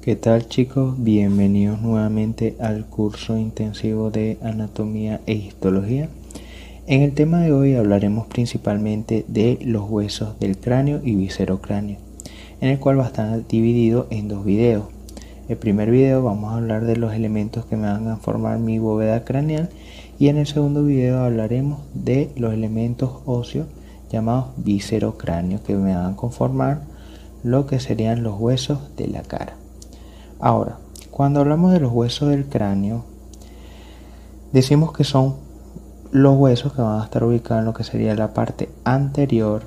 ¿Qué tal, chicos? Bienvenidos nuevamente al curso intensivo de anatomía e histología. En el tema de hoy hablaremos principalmente de los huesos del cráneo y viscerocráneo, en el cual va a estar dividido en dos videos. El primer video vamos a hablar de los elementos que me van a formar mi bóveda craneal, y en el segundo video hablaremos de los elementos óseos llamados viscerocráneo que me van a conformar lo que serían los huesos de la cara. Ahora, cuando hablamos de los huesos del cráneo, decimos que son los huesos que van a estar ubicados en lo que sería la parte anterior,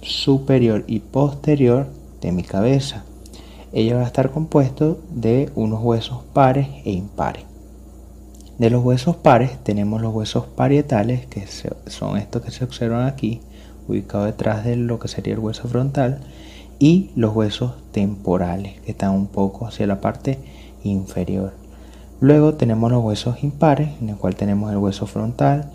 superior y posterior de mi cabeza. Ella va a estar compuesto de unos huesos pares e impares. De los huesos pares tenemos los huesos parietales, que son estos que se observan aquí, ubicados detrás de lo que sería el hueso frontal, y los huesos temporales, que están un poco hacia la parte inferior. Luego tenemos los huesos impares, en el cual tenemos el hueso frontal,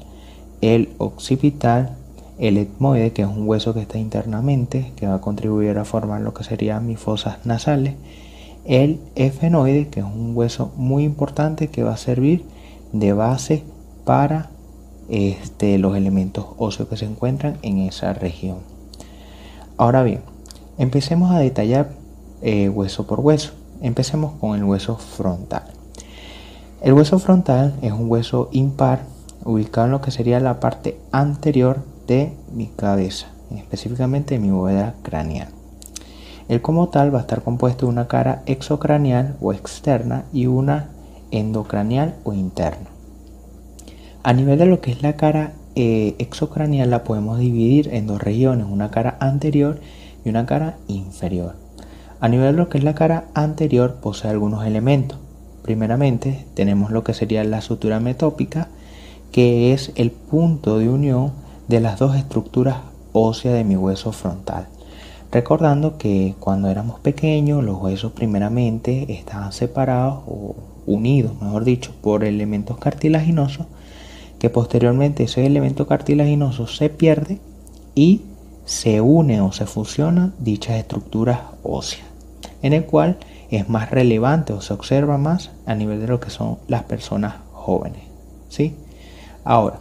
el occipital, el etmoide, que es un hueso que está internamente, que va a contribuir a formar lo que serían mis fosas nasales, el efenoide, que es un hueso muy importante que va a servir de base para los elementos óseos que se encuentran en esa región. Ahora bien, empecemos a detallar hueso por hueso. Empecemos con el hueso frontal. El hueso frontal es un hueso impar ubicado en lo que sería la parte anterior de mi cabeza, específicamente de mi bóveda craneal. Él como tal va a estar compuesto de una cara exocraneal o externa y una endocraneal o interna. A nivel de lo que es la cara exocraneal, la podemos dividir en dos regiones, una cara anterior y una cara inferior. A nivel de lo que es la cara anterior, posee algunos elementos. Primeramente tenemos lo que sería la sutura metópica, que es el punto de unión de las dos estructuras óseas de mi hueso frontal. Recordando que cuando éramos pequeños, los huesos primeramente estaban separados o unidos, mejor dicho, por elementos cartilaginosos, que posteriormente ese elemento cartilaginoso se pierde y se une o se fusionan dichas estructuras óseas, en el cual es más relevante o se observa más a nivel de lo que son las personas jóvenes, ¿sí? Ahora,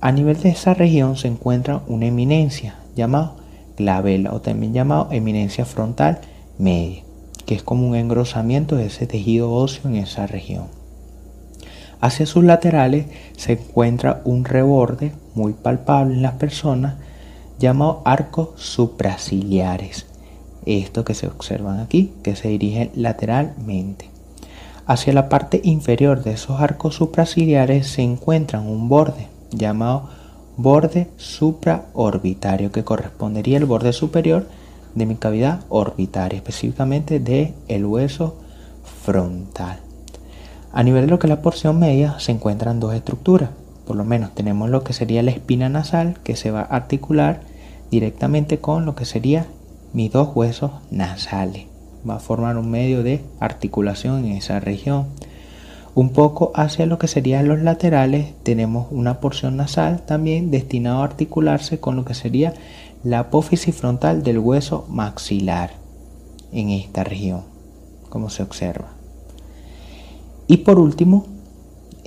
a nivel de esa región se encuentra una eminencia llamada glabela, o también llamado eminencia frontal media, que es como un engrosamiento de ese tejido óseo en esa región. Hacia sus laterales se encuentra un reborde muy palpable en las personas llamado arcos supraciliares. Esto que se observan aquí, que se dirigen lateralmente. Hacia la parte inferior de esos arcos supraciliares se encuentra un borde llamado borde supraorbitario, que correspondería al borde superior de mi cavidad orbitaria, específicamente del hueso frontal. A nivel de lo que es la porción media se encuentran dos estructuras. Por lo menos tenemos lo que sería la espina nasal, que se va a articular directamente con lo que sería mis dos huesos nasales. Va a formar un medio de articulación en esa región. Un poco hacia lo que serían los laterales tenemos una porción nasal también destinada a articularse con lo que sería la apófisis frontal del hueso maxilar en esta región, como se observa. Y por último,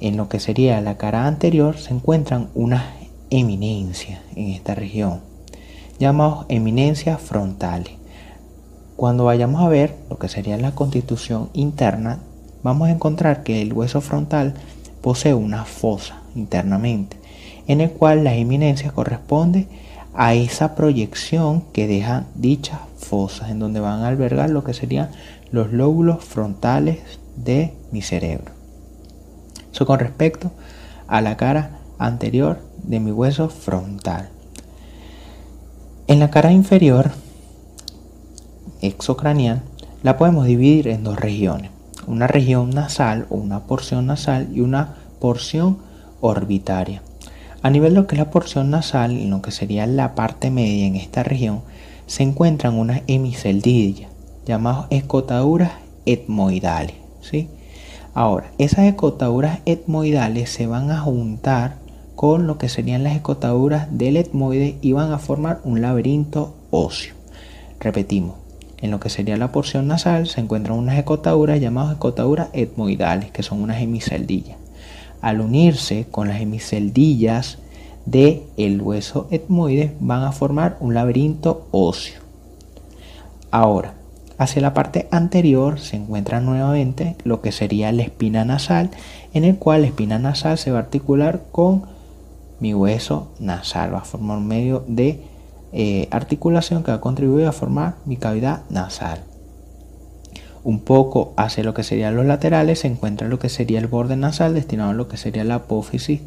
en lo que sería la cara anterior se encuentran unas eminencias en esta región, llamados eminencias frontales. Cuando vayamos a ver lo que sería la constitución interna, vamos a encontrar que el hueso frontal posee una fosa internamente, en el cual las eminencias corresponden a esa proyección que dejan dichas fosas, en donde van a albergar lo que serían los lóbulos frontales de mi cerebro. Eso con respecto a la cara anterior de mi hueso frontal. En la cara inferior, exocraneal, la podemos dividir en dos regiones. Una región nasal o una porción nasal y una porción orbitaria. A nivel de lo que es la porción nasal, en lo que sería la parte media en esta región, se encuentran unas hemiceldillas llamadas escotaduras etmoidales, ¿sí? Ahora, esas escotaduras etmoidales se van a juntar con lo que serían las escotaduras del etmoide y van a formar un laberinto óseo. Repetimos, en lo que sería la porción nasal, se encuentran unas escotaduras llamadas escotaduras etmoidales, que son unas hemiceldillas. Al unirse con las hemiceldillas del hueso etmoide, van a formar un laberinto óseo. Ahora, hacia la parte anterior se encuentra nuevamente lo que sería la espina nasal, en el cual la espina nasal se va a articular con mi hueso nasal, va a formar un medio de articulación que va a contribuir a formar mi cavidad nasal. Un poco hacia lo que serían los laterales se encuentra lo que sería el borde nasal destinado a lo que sería la apófisis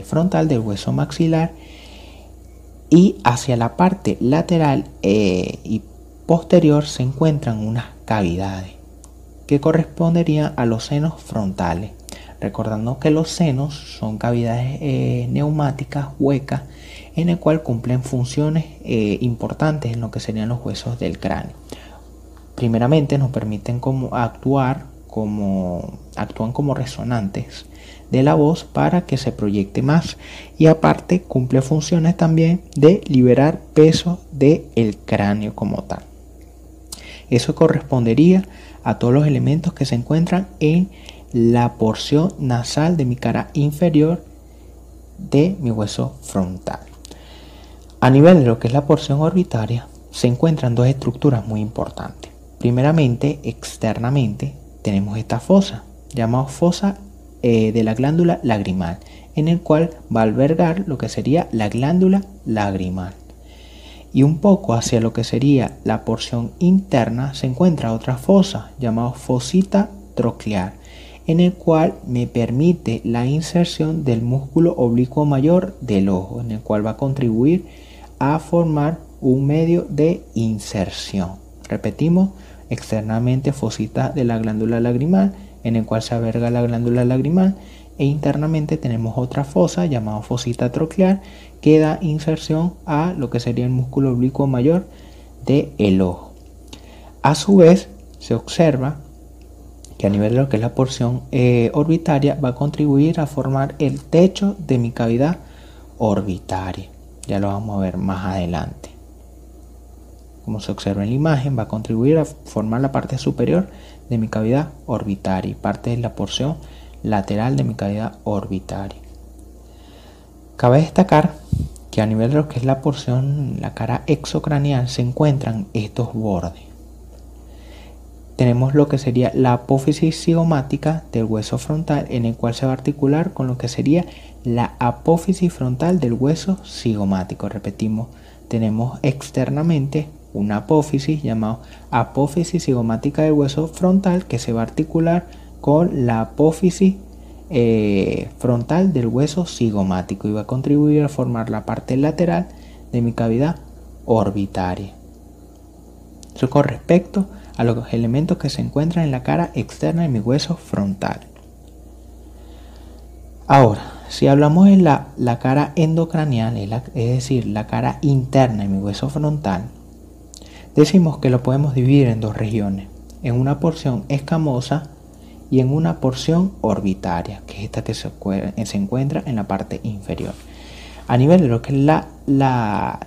frontal del hueso maxilar, y hacia la parte lateral y posterior se encuentran unas cavidades que corresponderían a los senos frontales, recordando que los senos son cavidades neumáticas huecas en el cual cumplen funciones importantes en lo que serían los huesos del cráneo. Primeramente nos permiten actúan como resonantes de la voz para que se proyecte más, y aparte cumple funciones también de liberar peso del cráneo como tal. Eso correspondería a todos los elementos que se encuentran en la porción nasal de mi cara inferior de mi hueso frontal. A nivel de lo que es la porción orbitaria, se encuentran dos estructuras muy importantes. Primeramente, externamente, tenemos esta fosa, llamada fosa de la glándula lagrimal, en el cual va a albergar lo que sería la glándula lagrimal. Y un poco hacia lo que sería la porción interna se encuentra otra fosa, llamada fosita troclear, en el cual me permite la inserción del músculo oblicuo mayor del ojo, en el cual va a contribuir a formar un medio de inserción. Repetimos, externamente fosita de la glándula lagrimal, en el cual se alberga la glándula lagrimal, e internamente tenemos otra fosa llamada fosita troclear que da inserción a lo que sería el músculo oblicuo mayor del ojo. A su vez, se observa que a nivel de lo que es la porción orbitaria va a contribuir a formar el techo de mi cavidad orbitaria. Ya lo vamos a ver más adelante. Como se observa en la imagen, va a contribuir a formar la parte superior de mi cavidad orbitaria y parte de la porción lateral de mi cavidad orbitaria. Cabe destacar que a nivel de lo que es la porción, la cara exocraneal, se encuentran estos bordes. Tenemos lo que sería la apófisis cigomática del hueso frontal, en el cual se va a articular con lo que sería la apófisis frontal del hueso cigomático. Repetimos, tenemos externamente una apófisis llamada apófisis cigomática del hueso frontal, que se va a articular con la apófisis frontal del hueso cigomático y va a contribuir a formar la parte lateral de mi cavidad orbitaria. Eso con respecto a los elementos que se encuentran en la cara externa de mi hueso frontal. Ahora, si hablamos de la cara endocraneal, es decir, la cara interna de mi hueso frontal, decimos que lo podemos dividir en dos regiones, en una porción escamosa y en una porción orbitaria, que es esta que se encuentra en la parte inferior. A nivel de lo que es la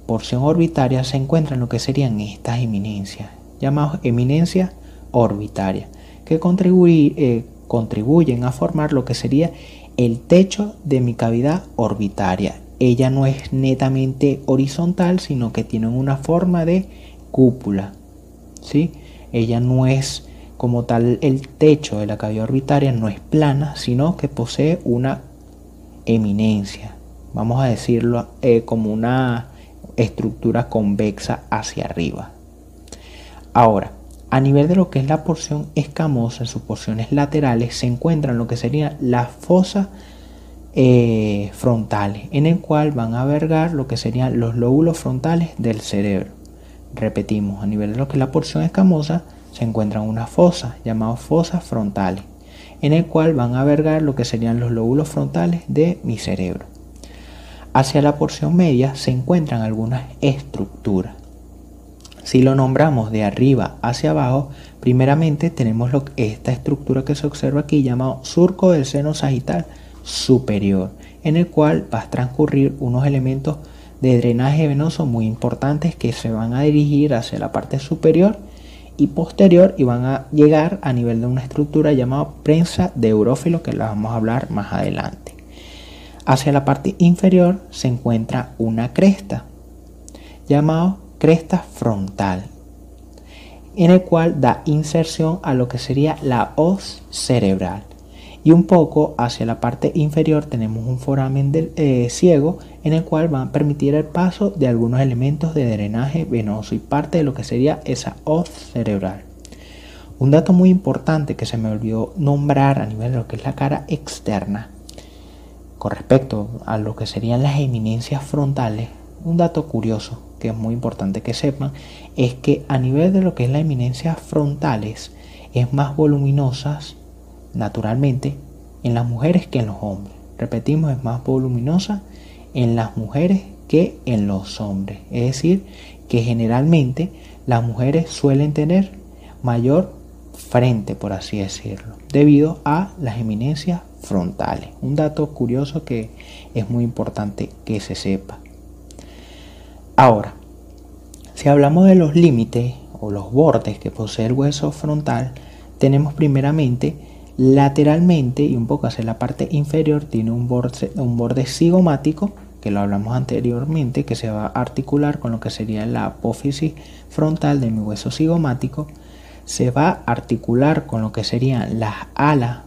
porción orbitaria, se encuentran lo que serían estas eminencias, llamadas eminencias orbitarias, que contribuyen a formar lo que sería el techo de mi cavidad orbitaria. Ella no es netamente horizontal, sino que tiene una forma de cúpula, ¿sí? Ella no es como tal, el techo de la cavidad orbitaria no es plana, sino que posee una eminencia, vamos a decirlo como una estructura convexa hacia arriba. Ahora, a nivel de lo que es la porción escamosa, en sus porciones laterales se encuentran lo que serían las fosas frontales, en el cual van a albergar lo que serían los lóbulos frontales del cerebro. Repetimos, a nivel de lo que es la porción escamosa se encuentran unas fosas llamadas fosas frontales, en el cual van a albergar lo que serían los lóbulos frontales de mi cerebro. Hacia la porción media se encuentran algunas estructuras. Si lo nombramos de arriba hacia abajo, primeramente tenemos esta estructura que se observa aquí llamado surco del seno sagital superior, en el cual va a transcurrir unos elementos de drenaje venoso muy importantes que se van a dirigir hacia la parte superior y posterior y van a llegar a nivel de una estructura llamada prensa de Eurófilo, que la vamos a hablar más adelante. Hacia la parte inferior se encuentra una cresta llamada cresta frontal, en el cual da inserción a lo que sería la hoz cerebral. Y un poco hacia la parte inferior tenemos un foramen ciego, en el cual va a permitir el paso de algunos elementos de drenaje venoso y parte de lo que sería esa hoz cerebral. Un dato muy importante que se me olvidó nombrar a nivel de lo que es la cara externa, con respecto a lo que serían las eminencias frontales, un dato curioso que es muy importante que sepan, es que a nivel de lo que es la eminencia frontales es más voluminosas naturalmente en las mujeres que en los hombres. Repetimos, es más voluminosa en las mujeres que en los hombres. Es decir, que generalmente las mujeres suelen tener mayor frente, por así decirlo, debido a las eminencias frontales. Un dato curioso que es muy importante que se sepa. Ahora, si hablamos de los límites o los bordes que posee el hueso frontal, tenemos primeramente lateralmente y un poco hacia la parte inferior tiene un borde cigomático, que lo hablamos anteriormente, que se va a articular con lo que sería la apófisis frontal de mi hueso cigomático. Se va a articular con lo que serían las alas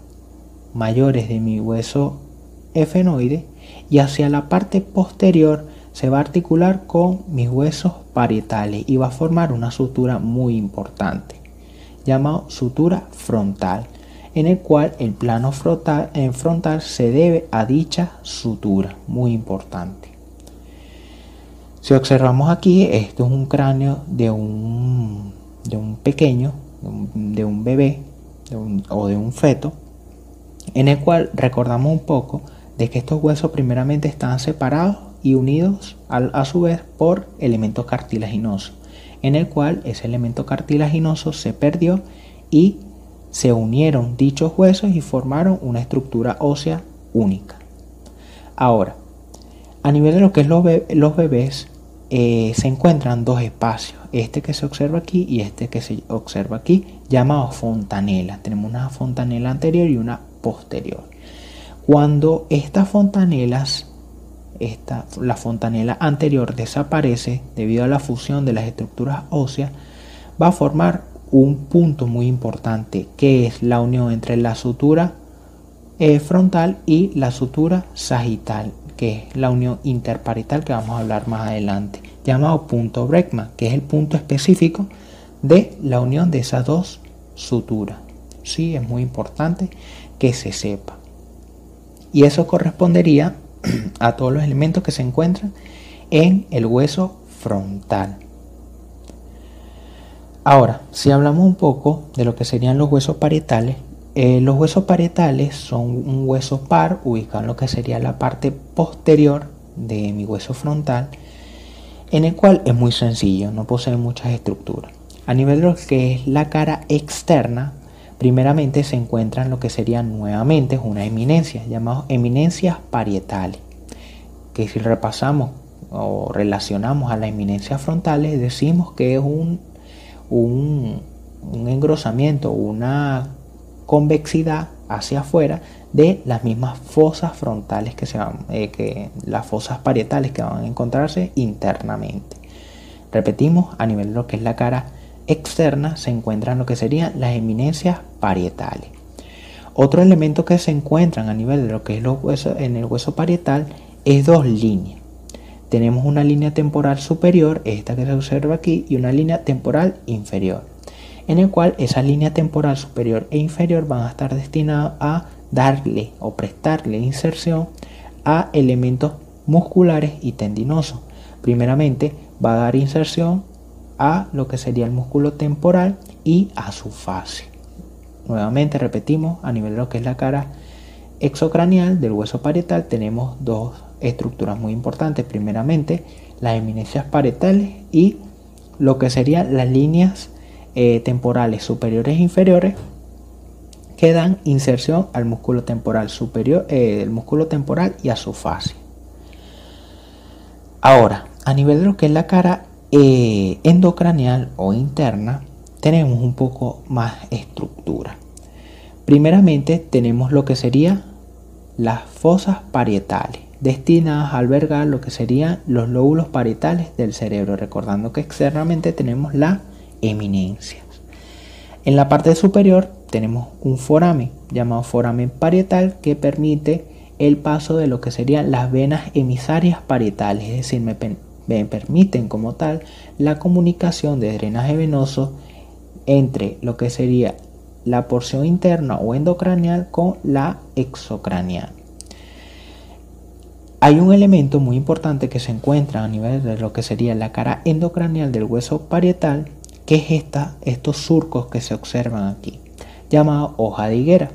mayores de mi hueso efenoide, y hacia la parte posterior se va a articular con mis huesos parietales y va a formar una sutura muy importante llamada sutura frontal, en el cual el plano frontal se debe a dicha sutura, muy importante. Si observamos aquí, esto es un cráneo de un pequeño, de un bebé o de un feto, en el cual recordamos un poco de que estos huesos primeramente estaban separados y unidos a su vez por elementos cartilaginosos, en el cual ese elemento cartilaginoso se perdió y se unieron dichos huesos y formaron una estructura ósea única. Ahora, a nivel de lo que es los bebés, se encuentran dos espacios, este que se observa aquí y este que se observa aquí, llamados fontanelas. Tenemos una fontanela anterior y una posterior. Cuando estas fontanelas, la fontanela anterior desaparece debido a la fusión de las estructuras óseas, va a formar un punto muy importante, que es la unión entre la sutura frontal y la sutura sagital, que es la unión interparietal, que vamos a hablar más adelante, llamado punto Bregman, que es el punto específico de la unión de esas dos suturas. Sí, es muy importante que se sepa. Y eso correspondería a todos los elementos que se encuentran en el hueso frontal. Ahora, si hablamos un poco de lo que serían los huesos parietales, los huesos parietales son un hueso par ubicado en lo que sería la parte posterior de mi hueso frontal, en el cual es muy sencillo, no posee muchas estructuras. A nivel de lo que es la cara externa, primeramente se encuentran lo que serían nuevamente una eminencia, llamadas eminencias parietales, que si repasamos o relacionamos a las eminencias frontales, decimos que es un engrosamiento, una convexidad hacia afuera de las mismas fosas frontales las fosas parietales que van a encontrarse internamente. Repetimos, a nivel de lo que es la cara externa se encuentran lo que serían las eminencias parietales. Otro elemento que se encuentran a nivel de lo que es los huesos, en el hueso parietal, es dos líneas. Tenemos una línea temporal superior, esta que se observa aquí, y una línea temporal inferior, en el cual esa línea temporal superior e inferior van a estar destinadas a darle o prestarle inserción a elementos musculares y tendinosos. Primeramente va a dar inserción a lo que sería el músculo temporal y a su fase. Nuevamente repetimos, a nivel de lo que es la cara exocranial del hueso parietal tenemos dos estructuras muy importantes. Primeramente las eminencias parietales y lo que serían las líneas temporales superiores e inferiores, que dan inserción al músculo temporal superior, el músculo temporal y a su fase. Ahora, a nivel de lo que es la cara endocraneal o interna, tenemos un poco más estructura. Primeramente tenemos lo que serían las fosas parietales, destinadas a albergar lo que serían los lóbulos parietales del cerebro, recordando que externamente tenemos la eminencia. En la parte superior tenemos un foramen llamado foramen parietal que permite el paso de lo que serían las venas emisarias parietales, es decir, me permiten como tal la comunicación de drenaje venoso entre lo que sería la porción interna o endocraneal con la exocraneal. Hay un elemento muy importante que se encuentra a nivel de lo que sería la cara endocraneal del hueso parietal, que es estos surcos que se observan aquí, llamado hoja de higuera.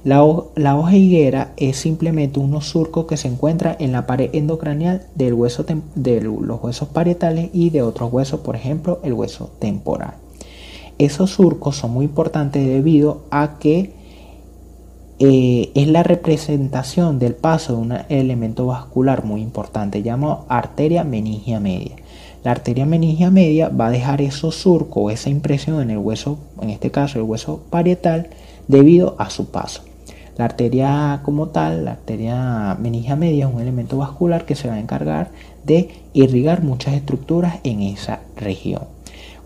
La hoja de higuera es simplemente unos surcos que se encuentran en la pared endocraneal de los huesos parietales y de otros huesos, por ejemplo, el hueso temporal. Esos surcos son muy importantes debido a que es la representación del paso de un elemento vascular muy importante llamado arteria meningia media. La arteria meningia media va a dejar esos surcos o esa impresión en el hueso, en este caso el hueso parietal, debido a su paso. La arteria como tal, la arteria meningia media, es un elemento vascular que se va a encargar de irrigar muchas estructuras en esa región.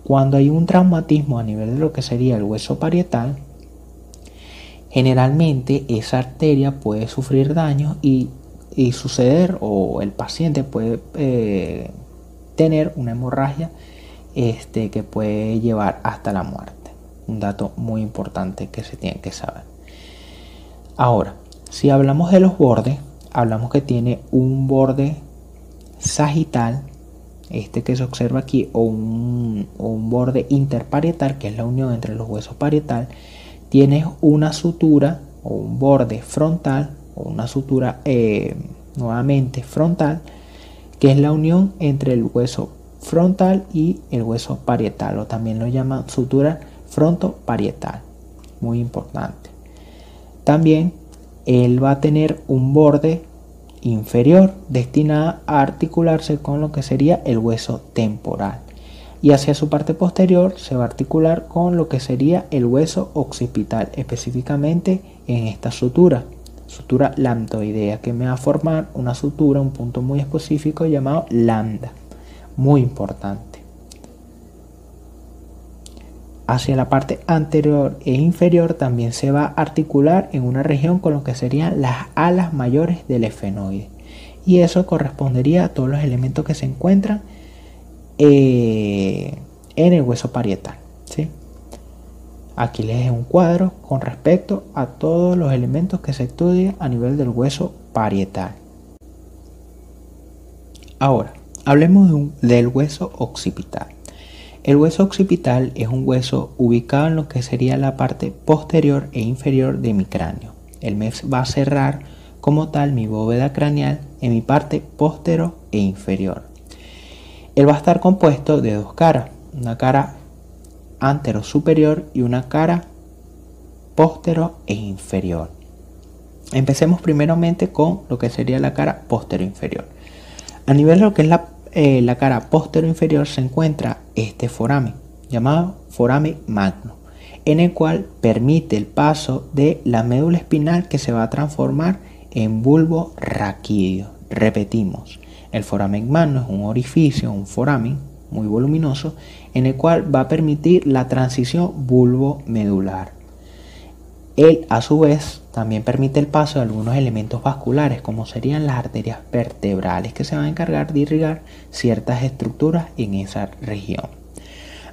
Cuando hay un traumatismo a nivel de lo que sería el hueso parietal, generalmente esa arteria puede sufrir daño y suceder, o el paciente puede tener una hemorragia que puede llevar hasta la muerte. Un dato muy importante que se tiene que saber. Ahora, si hablamos de los bordes, hablamos que tiene un borde sagital, que se observa aquí, o un borde interparietal, que es la unión entre los huesos parietal. Tienes una sutura o un borde frontal o una sutura nuevamente frontal, que es la unión entre el hueso frontal y el hueso parietal, o también lo llaman sutura frontoparietal, muy importante. También él va a tener un borde inferior destinado a articularse con lo que sería el hueso temporal, y hacia su parte posterior se va a articular con lo que sería el hueso occipital, específicamente en esta sutura lambdoidea, que me va a formar una sutura, un punto muy específico llamado lambda, muy importante. Hacia la parte anterior e inferior también se va a articular en una región con lo que serían las alas mayores del esfenoide, y eso correspondería a todos los elementos que se encuentran en el hueso parietal, ¿sí? Aquí les dejo un cuadro con respecto a todos los elementos que se estudian a nivel del hueso parietal. Ahora, hablemos del hueso occipital. El hueso occipital es un hueso ubicado en lo que sería la parte posterior e inferior de mi cráneo. Él me va a cerrar como tal mi bóveda craneal en mi parte postero e inferior. Él va a estar compuesto de dos caras, una cara antero superior y una cara postero e inferior. Empecemos primeramente con lo que sería la cara postero inferior. A nivel de lo que es la cara postero inferior se encuentra este foramen llamado foramen magno, en el cual permite el paso de la médula espinal, que se va a transformar en bulbo raquídeo. Repetimos, el foramen magno es un orificio, un foramen muy voluminoso, en el cual va a permitir la transición bulbo-medular. Él, a su vez, también permite el paso de algunos elementos vasculares, como serían las arterias vertebrales, que se van a encargar de irrigar ciertas estructuras en esa región.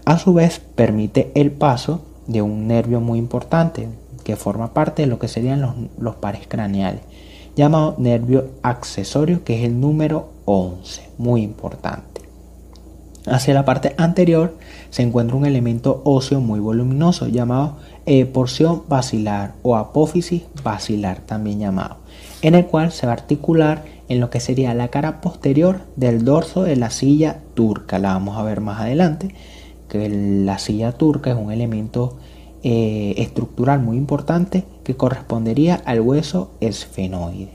A su vez, permite el paso de un nervio muy importante, que forma parte de lo que serían los pares craneales, llamado nervio accesorio, que es el número 11, muy importante. Hacia la parte anterior se encuentra un elemento óseo muy voluminoso llamado porción basilar o apófisis basilar, también llamado, en el cual se va a articular en lo que sería la cara posterior del dorso de la silla turca. La vamos a ver más adelante, que la silla turca es un elemento estructural muy importante que correspondería al hueso esfenoide.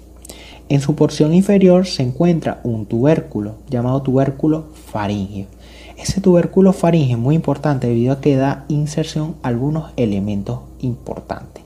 En su porción inferior se encuentra un tubérculo llamado tubérculo faríngeo. Ese tubérculo faríngeo es muy importante debido a que da inserción a algunos elementos importantes.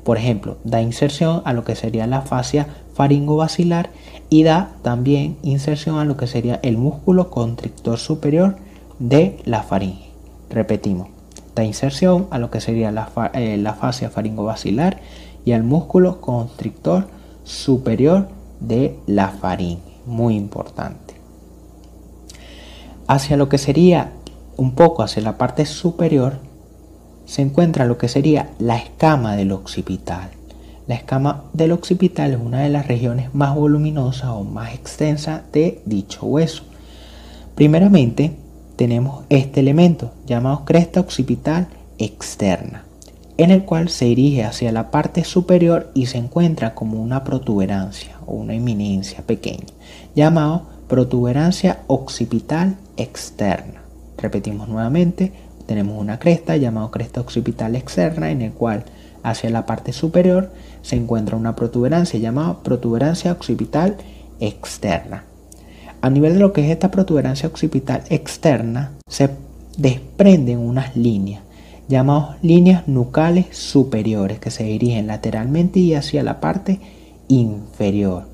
Por ejemplo, da inserción a lo que sería la fascia faringobacilar y da también inserción a lo que sería el músculo constrictor superior de la faringe. Repetimos, da inserción a lo que sería la fascia faringobacilar y al músculo constrictor superior de la faringe. Muy importante. Hacia lo que sería un poco hacia la parte superior se encuentra lo que sería la escama del occipital. La escama del occipital es una de las regiones más voluminosas o más extensas de dicho hueso. Primeramente tenemos este elemento llamado cresta occipital externa, en el cual se dirige hacia la parte superior y se encuentra como una protuberancia o una eminencia pequeña, llamado protuberancia occipital externa. Repetimos nuevamente, tenemos una cresta llamada cresta occipital externa, en el cual hacia la parte superior se encuentra una protuberancia llamada protuberancia occipital externa. A nivel de lo que es esta protuberancia occipital externa, se desprenden unas líneas llamadas líneas nucales superiores que se dirigen lateralmente y hacia la parte inferior.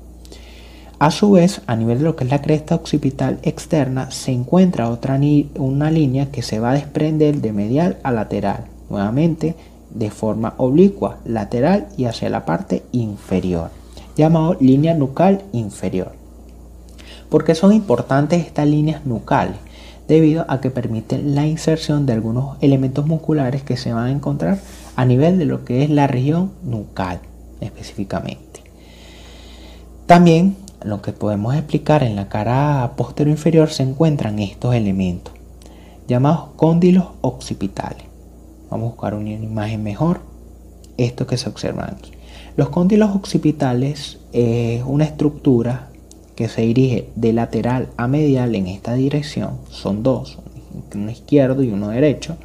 A su vez, a nivel de lo que es la cresta occipital externa, se encuentra una línea que se va a desprender de medial a lateral, nuevamente de forma oblicua, lateral y hacia la parte inferior, llamado línea nucal inferior. ¿Por qué son importantes estas líneas nucales? Debido a que permiten la inserción de algunos elementos musculares que se van a encontrar a nivel de lo que es la región nucal específicamente. También lo que podemos explicar en la cara posterior inferior se encuentran estos elementos llamados cóndilos occipitales. Vamos a buscar una imagen mejor. Esto que se observa aquí. Los cóndilos occipitales es una estructura que se dirige de lateral a medial en esta dirección. Son dos, uno izquierdo y uno derecho,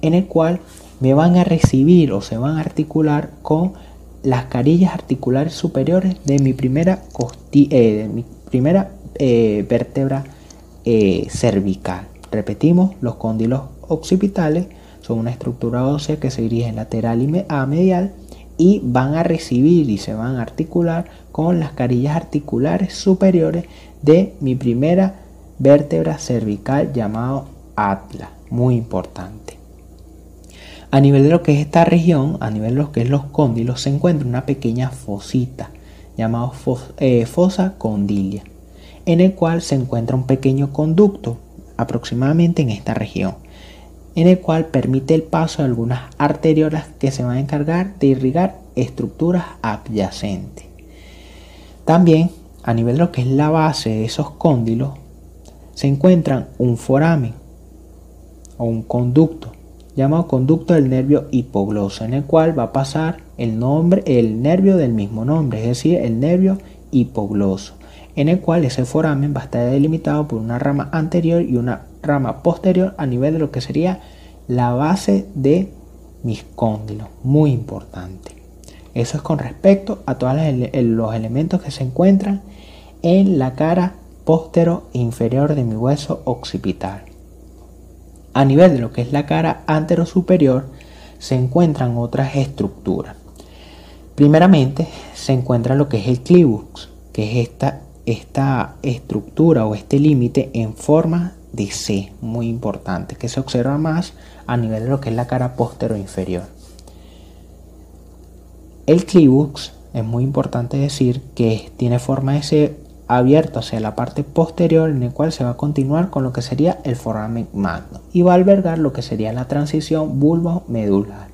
en el cual me van a recibir o se van a articular con las carillas articulares superiores de mi primera vértebra cervical. Repetimos, los cóndilos occipitales son una estructura ósea que se dirige lateral a medial y van a recibir y se van a articular con las carillas articulares superiores de mi primera vértebra cervical llamado atlas. Muy importante. A nivel de lo que es esta región, a nivel de lo que es los cóndilos, se encuentra una pequeña fosita llamada fosa condilia, en el cual se encuentra un pequeño conducto aproximadamente en esta región, en el cual permite el paso de algunas arteriolas que se van a encargar de irrigar estructuras adyacentes. También a nivel de lo que es la base de esos cóndilos se encuentran un foramen o un conducto llamado conducto del nervio hipogloso, en el cual va a pasar el nervio del mismo nombre, es decir, el nervio hipogloso, en el cual ese foramen va a estar delimitado por una rama anterior y una rama posterior a nivel de lo que sería la base de mis cóndilos. Muy importante. Eso es con respecto a todos los elementos que se encuentran en la cara postero inferior de mi hueso occipital. A nivel de lo que es la cara antero superior se encuentran otras estructuras. Primeramente se encuentra lo que es el clíbux, que es esta estructura o este límite en forma de C, muy importante, que se observa más a nivel de lo que es la cara postero inferior. El clíbux es muy importante decir que tiene forma de C abierto hacia la parte posterior, en el cual se va a continuar con lo que sería el foramen magno y va a albergar lo que sería la transición bulbo-medular.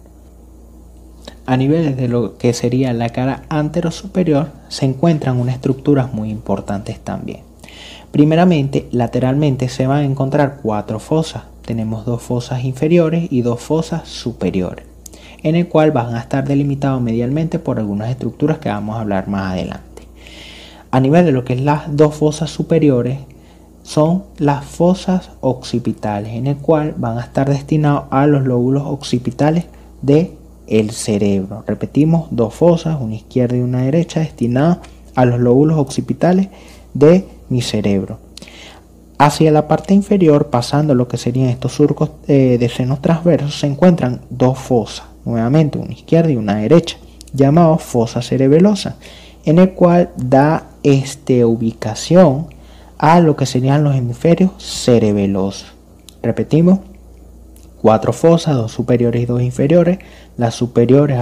A nivel de lo que sería la cara antero superior se encuentran unas estructuras muy importantes también. Primeramente, lateralmente se van a encontrar 4 fosas. Tenemos 2 fosas inferiores y 2 fosas superiores, en el cual van a estar delimitados medialmente por algunas estructuras que vamos a hablar más adelante. A nivel de lo que es las 2 fosas superiores son las fosas occipitales, en el cual van a estar destinados a los lóbulos occipitales del cerebro. Repetimos, 2 fosas, una izquierda y una derecha, destinadas a los lóbulos occipitales de mi cerebro. Hacia la parte inferior, pasando lo que serían estos surcos de senos transversos, se encuentran dos fosas, nuevamente una izquierda y una derecha, llamados fosa cerebelosa, en el cual da ubicación a lo que serían los hemisferios cerebelosos. Repetimos, 4 fosas, 2 superiores y 2 inferiores, las superiores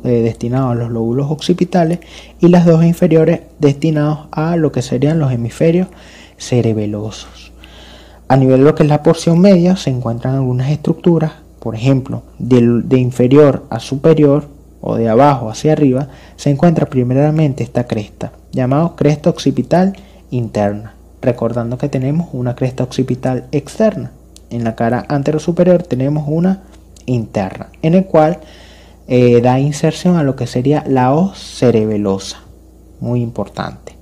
destinadas a los lóbulos occipitales y las 2 inferiores destinadas a lo que serían los hemisferios cerebelosos. A nivel de lo que es la porción media se encuentran algunas estructuras, por ejemplo, de inferior a superior o de abajo hacia arriba, se encuentra primeramente esta cresta, llamada cresta occipital interna, recordando que tenemos una cresta occipital externa. En la cara anterosuperior tenemos una interna, en el cual da inserción a lo que sería la hoz cerebelosa, muy importante.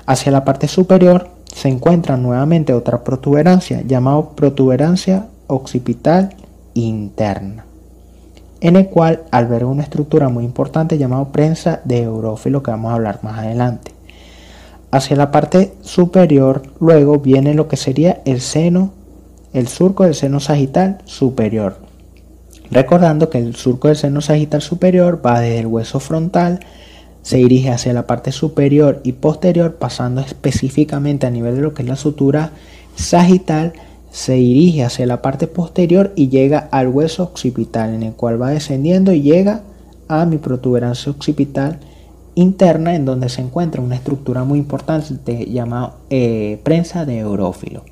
Hacia la parte superior se encuentra nuevamente otra protuberancia, llamada protuberancia occipital interna, en el cual alberga una estructura muy importante llamada prensa de Eurófilo, que vamos a hablar más adelante. Hacia la parte superior luego viene lo que sería el surco del seno sagital superior, recordando que el surco del seno sagital superior va desde el hueso frontal, se dirige hacia la parte superior y posterior, pasando específicamente a nivel de lo que es la sutura sagital, se dirige hacia la parte posterior y llega al hueso occipital, en el cual va descendiendo y llega a mi protuberancia occipital interna, en donde se encuentra una estructura muy importante llamada prensa de Eurófilo.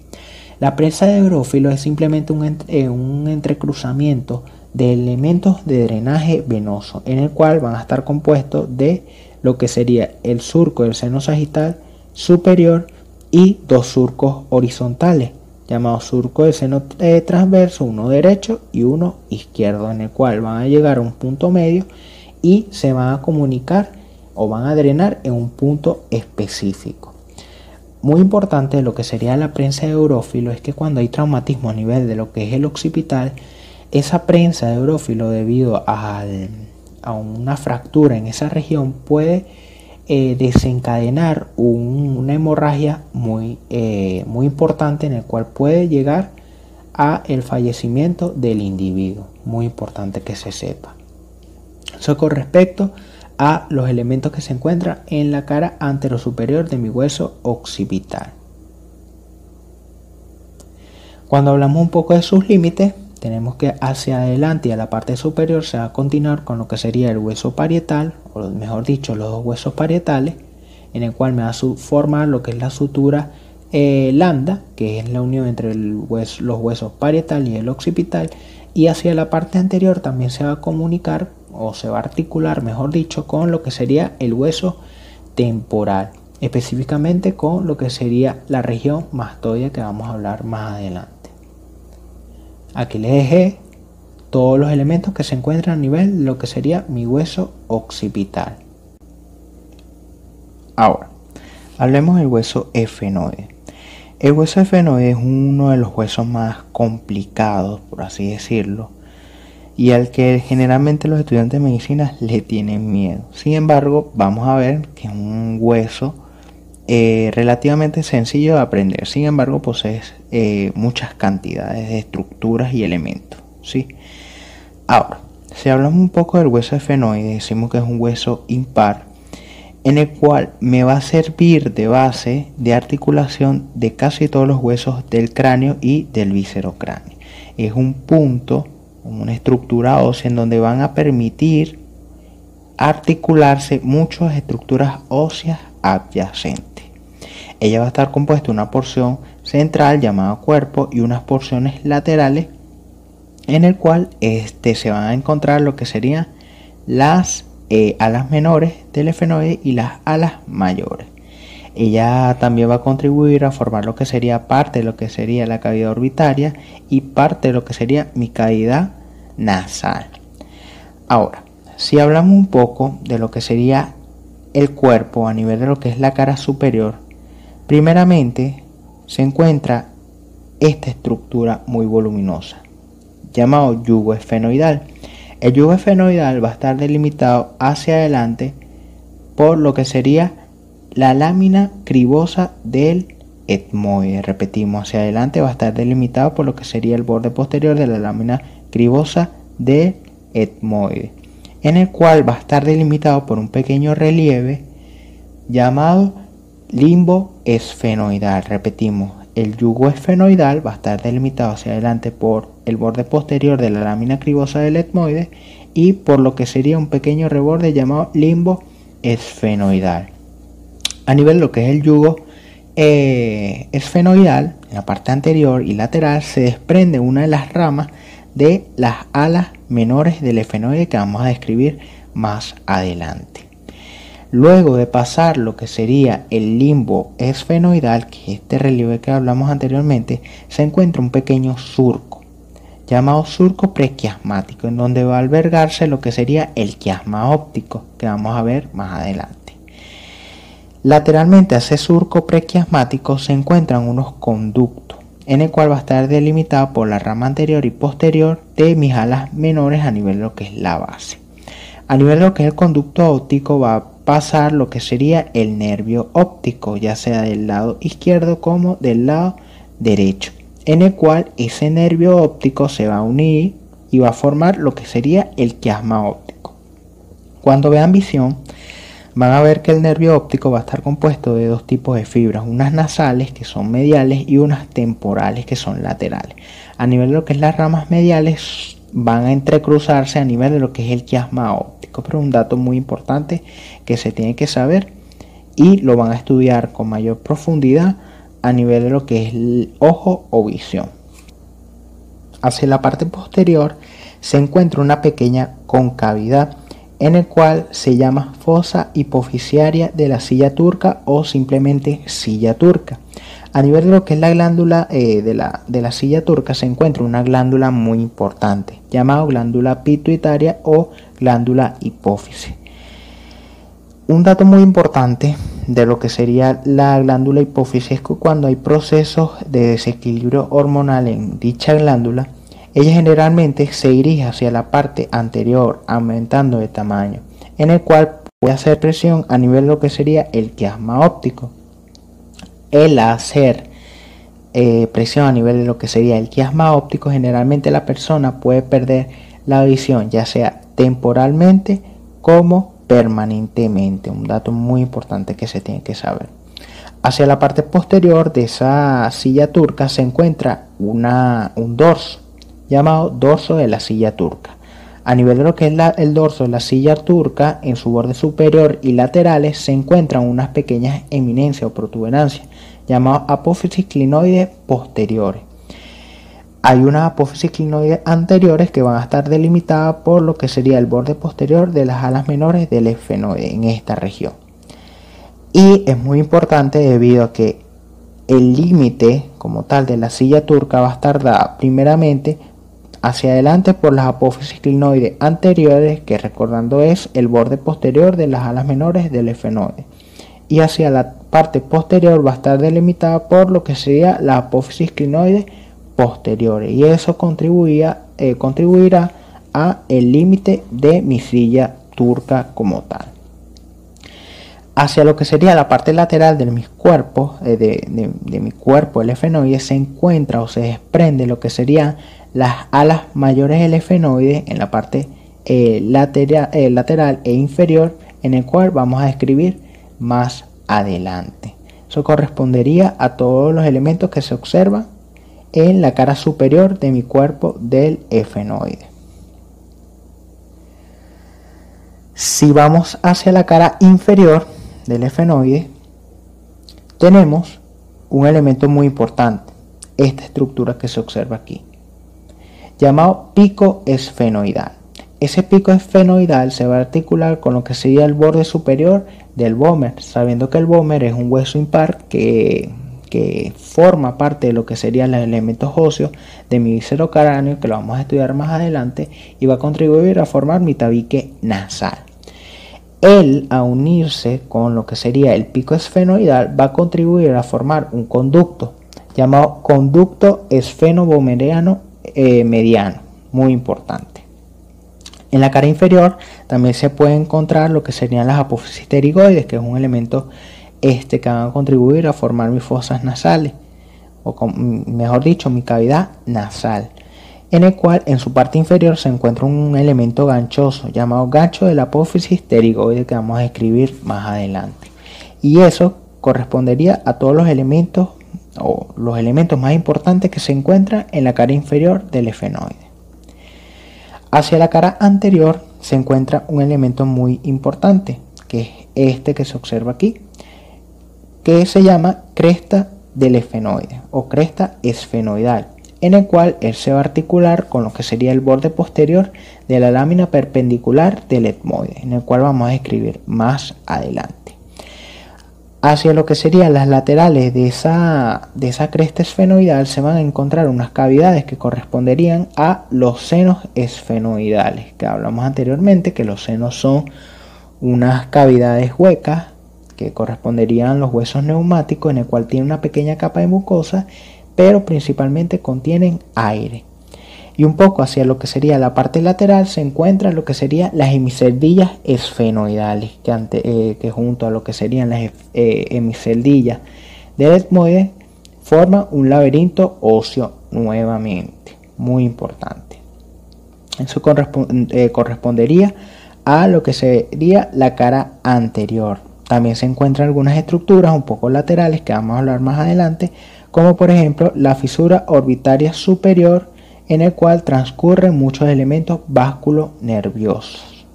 La prensa de Eurófilo es simplemente un entrecruzamiento de elementos de drenaje venoso, en el cual van a estar compuestos de lo que sería el surco del seno sagital superior y 2 surcos horizontales, llamados surco del seno transverso, uno derecho y uno izquierdo, en el cual van a llegar a un punto medio y se van a comunicar o van a drenar en un punto específico. Muy importante lo que sería la prensa de Eurófilo es que cuando hay traumatismo a nivel de lo que es el occipital, esa prensa de Eurófilo, debido a una fractura en esa región, puede desencadenar una hemorragia muy importante, en el cual puede llegar a el fallecimiento del individuo. Muy importante que se sepa. Eso con respecto a los elementos que se encuentran en la cara anterosuperior de mi hueso occipital. Cuando hablamos un poco de sus límites, tenemos que hacia adelante y a la parte superior se va a continuar con lo que sería el hueso parietal, o mejor dicho, los 2 huesos parietales, en el cual me va a formar lo que es la sutura lambda, que es la unión entre los huesos parietal y el occipital, y hacia la parte anterior también se va a comunicar o se va a articular, mejor dicho, con lo que sería el hueso temporal, específicamente con lo que sería la región mastoidea, que vamos a hablar más adelante. Aquí les dejé todos los elementos que se encuentran a nivel de lo que sería mi hueso occipital. Ahora, hablemos del hueso efenoide. El hueso efenoide es uno de los huesos más complicados, por así decirlo, y al que generalmente los estudiantes de medicina le tienen miedo. Sin embargo, vamos a ver que es un hueso relativamente sencillo de aprender. Sin embargo, posee muchas cantidades de estructuras y elementos, ¿sí? Ahora, si hablamos un poco del hueso efenoide, decimos que es un hueso impar, en el cual me va a servir de base de articulación de casi todos los huesos del cráneo y del viscerocráneo. Es un punto, una estructura ósea en donde van a permitir articularse muchas estructuras óseas adyacentes. Ella va a estar compuesta de una porción central llamada cuerpo y unas porciones laterales, en el cual se van a encontrar lo que serían las alas menores del efenoide y las alas mayores. Ella también va a contribuir a formar lo que sería parte de lo que sería la cavidad orbitaria y parte de lo que sería mi cavidad nasal. Ahora, si hablamos un poco de lo que sería el cuerpo a nivel de lo que es la cara superior, primeramente se encuentra esta estructura muy voluminosa llamado yugo esfenoidal. El yugo esfenoidal va a estar delimitado hacia adelante por lo que sería la lámina cribosa del etmoide. Repetimos, hacia adelante va a estar delimitado por lo que sería el borde posterior de la lámina cribosa del etmoide, en el cual va a estar delimitado por un pequeño relieve llamado limbo esfenoidal. Repetimos, el yugo esfenoidal va a estar delimitado hacia adelante por el borde posterior de la lámina cribosa del etmoide y por lo que sería un pequeño reborde llamado limbo esfenoidal. A nivel de lo que es el yugo esfenoidal, en la parte anterior y lateral se desprende una de las ramas de las alas menores del esfenoide que vamos a describir más adelante. Luego de pasar lo que sería el limbo esfenoidal, que es este relieve que hablamos anteriormente, se encuentra un pequeño surco llamado surco prequiasmático, en donde va a albergarse lo que sería el quiasma óptico, que vamos a ver más adelante. Lateralmente a ese surco prequiasmático se encuentran unos conductos, en el cual va a estar delimitado por la rama anterior y posterior de mis alas menores a nivel de lo que es la base. A nivel de lo que es el conducto óptico va a pasar lo que sería el nervio óptico, ya sea del lado izquierdo como del lado derecho, en el cual ese nervio óptico se va a unir y va a formar lo que sería el quiasma óptico. Cuando vean visión, van a ver que el nervio óptico va a estar compuesto de dos tipos de fibras, unas nasales que son mediales y unas temporales que son laterales. A nivel de lo que es las ramas mediales van a entrecruzarse a nivel de lo que es el quiasma óptico, pero un dato muy importante que se tiene que saber y lo van a estudiar con mayor profundidad a nivel de lo que es el ojo o visión. Hacia la parte posterior se encuentra una pequeña concavidad en el cual se llama fosa hipofisiaria de la silla turca o simplemente silla turca. A nivel de lo que es la glándula de la silla turca se encuentra una glándula muy importante llamada glándula pituitaria o glándula hipófisis. Un dato muy importante de lo que sería la glándula hipófisis es que cuando hay procesos de desequilibrio hormonal en dicha glándula, ella generalmente se dirige hacia la parte anterior, aumentando de tamaño, en el cual puede hacer presión a nivel de lo que sería el quiasma óptico. El hacer presión a nivel de lo que sería el quiasma óptico, generalmente la persona puede perder la visión, ya sea temporalmente como permanentemente. Un dato muy importante que se tiene que saber. Hacia la parte posterior de esa silla turca se encuentra un dorso llamado dorso de la silla turca. A nivel de lo que es el dorso de la silla turca, en su borde superior y laterales se encuentran unas pequeñas eminencias o protuberancias llamadas apófisis clinoides posteriores. Hay unas apófisis clinoides anteriores que van a estar delimitadas por lo que sería el borde posterior de las alas menores del esfenoide en esta región. Y es muy importante debido a que el límite como tal de la silla turca va a estar dada primeramente hacia adelante por las apófisis clinoides anteriores, que recordando es el borde posterior de las alas menores del esfenoide, y hacia la parte posterior va a estar delimitada por lo que sería la apófisis clinoides posteriores, y eso contribuirá a el límite de mi silla turca como tal. Hacia lo que sería la parte lateral de mis cuerpos, de mi cuerpo, el esfenoide, se encuentra o se desprende lo que serían las alas mayores del esfenoide en la parte lateral e inferior, en el cual vamos a describir más adelante. Eso correspondería a todos los elementos que se observan en la cara superior de mi cuerpo del esfenoide. Si vamos hacia la cara inferior del esfenoide, tenemos un elemento muy importante, esta estructura que se observa aquí, llamado pico esfenoidal. Ese pico esfenoidal se va a articular con lo que sería el borde superior del vómer, sabiendo que el vómer es un hueso impar que forma parte de lo que serían los elementos óseos de mi viscerocráneo, que lo vamos a estudiar más adelante, y va a contribuir a formar mi tabique nasal. Él, a unirse con lo que sería el pico esfenoidal, va a contribuir a formar un conducto llamado conducto esfenovomeriano mediano, muy importante. En la cara inferior también se puede encontrar lo que serían las apófisis pterigoides, que es un elemento que van a contribuir a formar mis fosas nasales, mejor dicho, mi cavidad nasal, en el cual en su parte inferior se encuentra un elemento ganchoso llamado gancho de la apófisis pterigoide, que vamos a escribir más adelante. Y eso correspondería a todos los elementos o los elementos más importantes que se encuentran en la cara inferior del efenoide. Hacia la cara anterior se encuentra un elemento muy importante, que es este que se observa aquí, que se llama cresta del efenoide o cresta esfenoidal, en el cual él se va a articular con lo que sería el borde posterior de la lámina perpendicular del etmoide, en el cual vamos a escribir más adelante. Hacia lo que serían las laterales de esa cresta esfenoidal se van a encontrar unas cavidades que corresponderían a los senos esfenoidales, que hablamos anteriormente, que los senos son unas cavidades huecas que corresponderían a los huesos neumáticos, en el cual tiene una pequeña capa de mucosa, pero principalmente contienen aire. Y un poco hacia lo que sería la parte lateral se encuentran lo que serían las hemiceldillas esfenoidales, que junto a lo que serían las hemiceldillas del etmoide forman un laberinto óseo nuevamente, muy importante. Eso correspondería a lo que sería la cara anterior. También se encuentran algunas estructuras un poco laterales que vamos a hablar más adelante, como por ejemplo la fisura orbitaria superior, en el cual transcurren muchos elementos vasculonerviosos.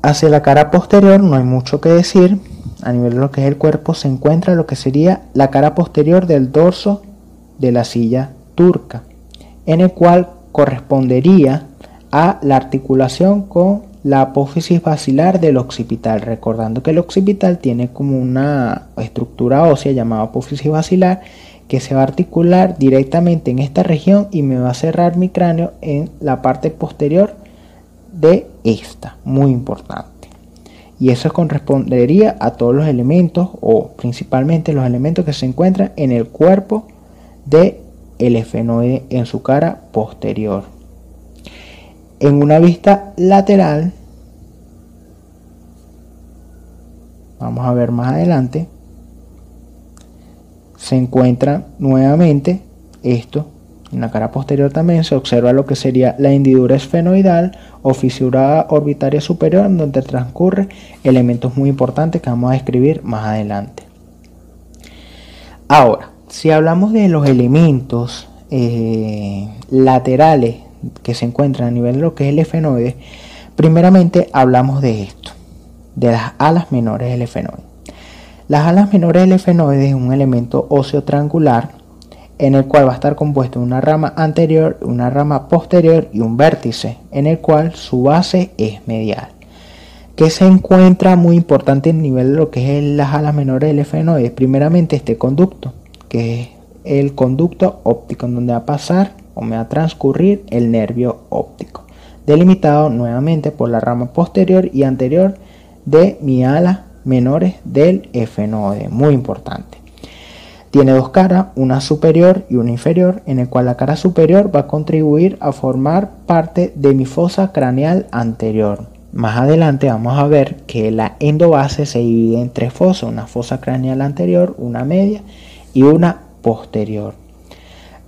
Hacia la cara posterior no hay mucho que decir. A nivel de lo que es el cuerpo se encuentra lo que sería la cara posterior del dorso de la silla turca, en el cual correspondería a la articulación con la apófisis basilar del occipital, recordando que el occipital tiene como una estructura ósea llamada apófisis basilar, que se va a articular directamente en esta región y me va a cerrar mi cráneo en la parte posterior de esta, muy importante. Y eso correspondería a todos los elementos, o principalmente los elementos que se encuentran en el cuerpo del efenoide en su cara posterior. En una vista lateral, vamos a ver más adelante, se encuentra nuevamente esto. En la cara posterior también se observa lo que sería la hendidura esfenoidal o fisura orbitaria superior, donde transcurre elementos muy importantes que vamos a escribir más adelante. Ahora, si hablamos de los elementos laterales que se encuentran a nivel de lo que es el efenoide, primeramente hablamos de esto, de las alas menores del efenoide. Las alas menores del efenoide es un elemento óseo triangular en el cual va a estar compuesto de una rama anterior, una rama posterior y un vértice, en el cual su base es medial. Que se encuentra muy importante en nivel de lo que es las alas menores del efenoide. Primeramente este conducto, que es el conducto óptico, en donde va a pasar o me va a transcurrir el nervio óptico, delimitado nuevamente por la rama posterior y anterior de mi ala menores del efenoide, muy importante. Tiene dos caras, una superior y una inferior, en el cual la cara superior va a contribuir a formar parte de mi fosa craneal anterior. Más adelante vamos a ver que la endobase se divide en tres fosas, una fosa craneal anterior, una media y una posterior.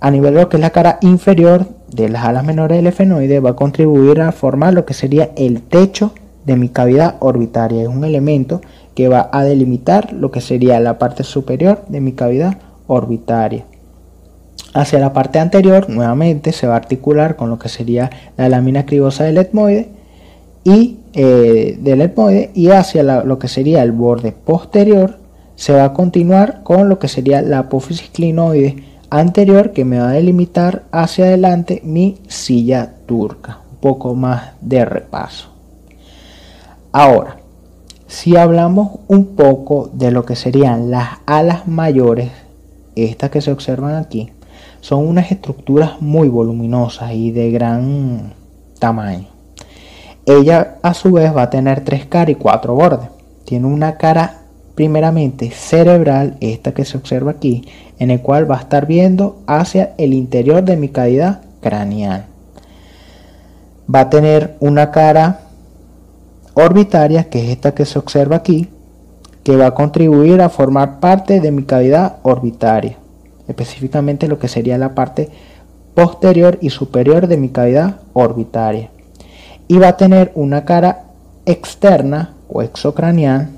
A nivel de lo que es la cara inferior de las alas menores del efenoide va a contribuir a formar lo que sería el techo de mi cavidad orbitaria. Es un elemento que va a delimitar lo que sería la parte superior de mi cavidad orbitaria. Hacia la parte anterior nuevamente se va a articular con lo que sería la lámina cribosa del etmoide y hacia lo que sería el borde posterior se va a continuar con lo que sería la apófisis clinoide anterior, que me va a delimitar hacia adelante mi silla turca. Un poco más de repaso. Ahora, si hablamos un poco de lo que serían las alas mayores, estas que se observan aquí, son unas estructuras muy voluminosas y de gran tamaño. Ella a su vez va a tener tres caras y cuatro bordes. Tiene una cara primeramente cerebral, esta que se observa aquí, en el cual va a estar viendo hacia el interior de mi cavidad craneal. Va a tener una cara orbitaria, que es esta que se observa aquí, que va a contribuir a formar parte de mi cavidad orbitaria, específicamente lo que sería la parte posterior y superior de mi cavidad orbitaria, y va a tener una cara externa o exocraneal.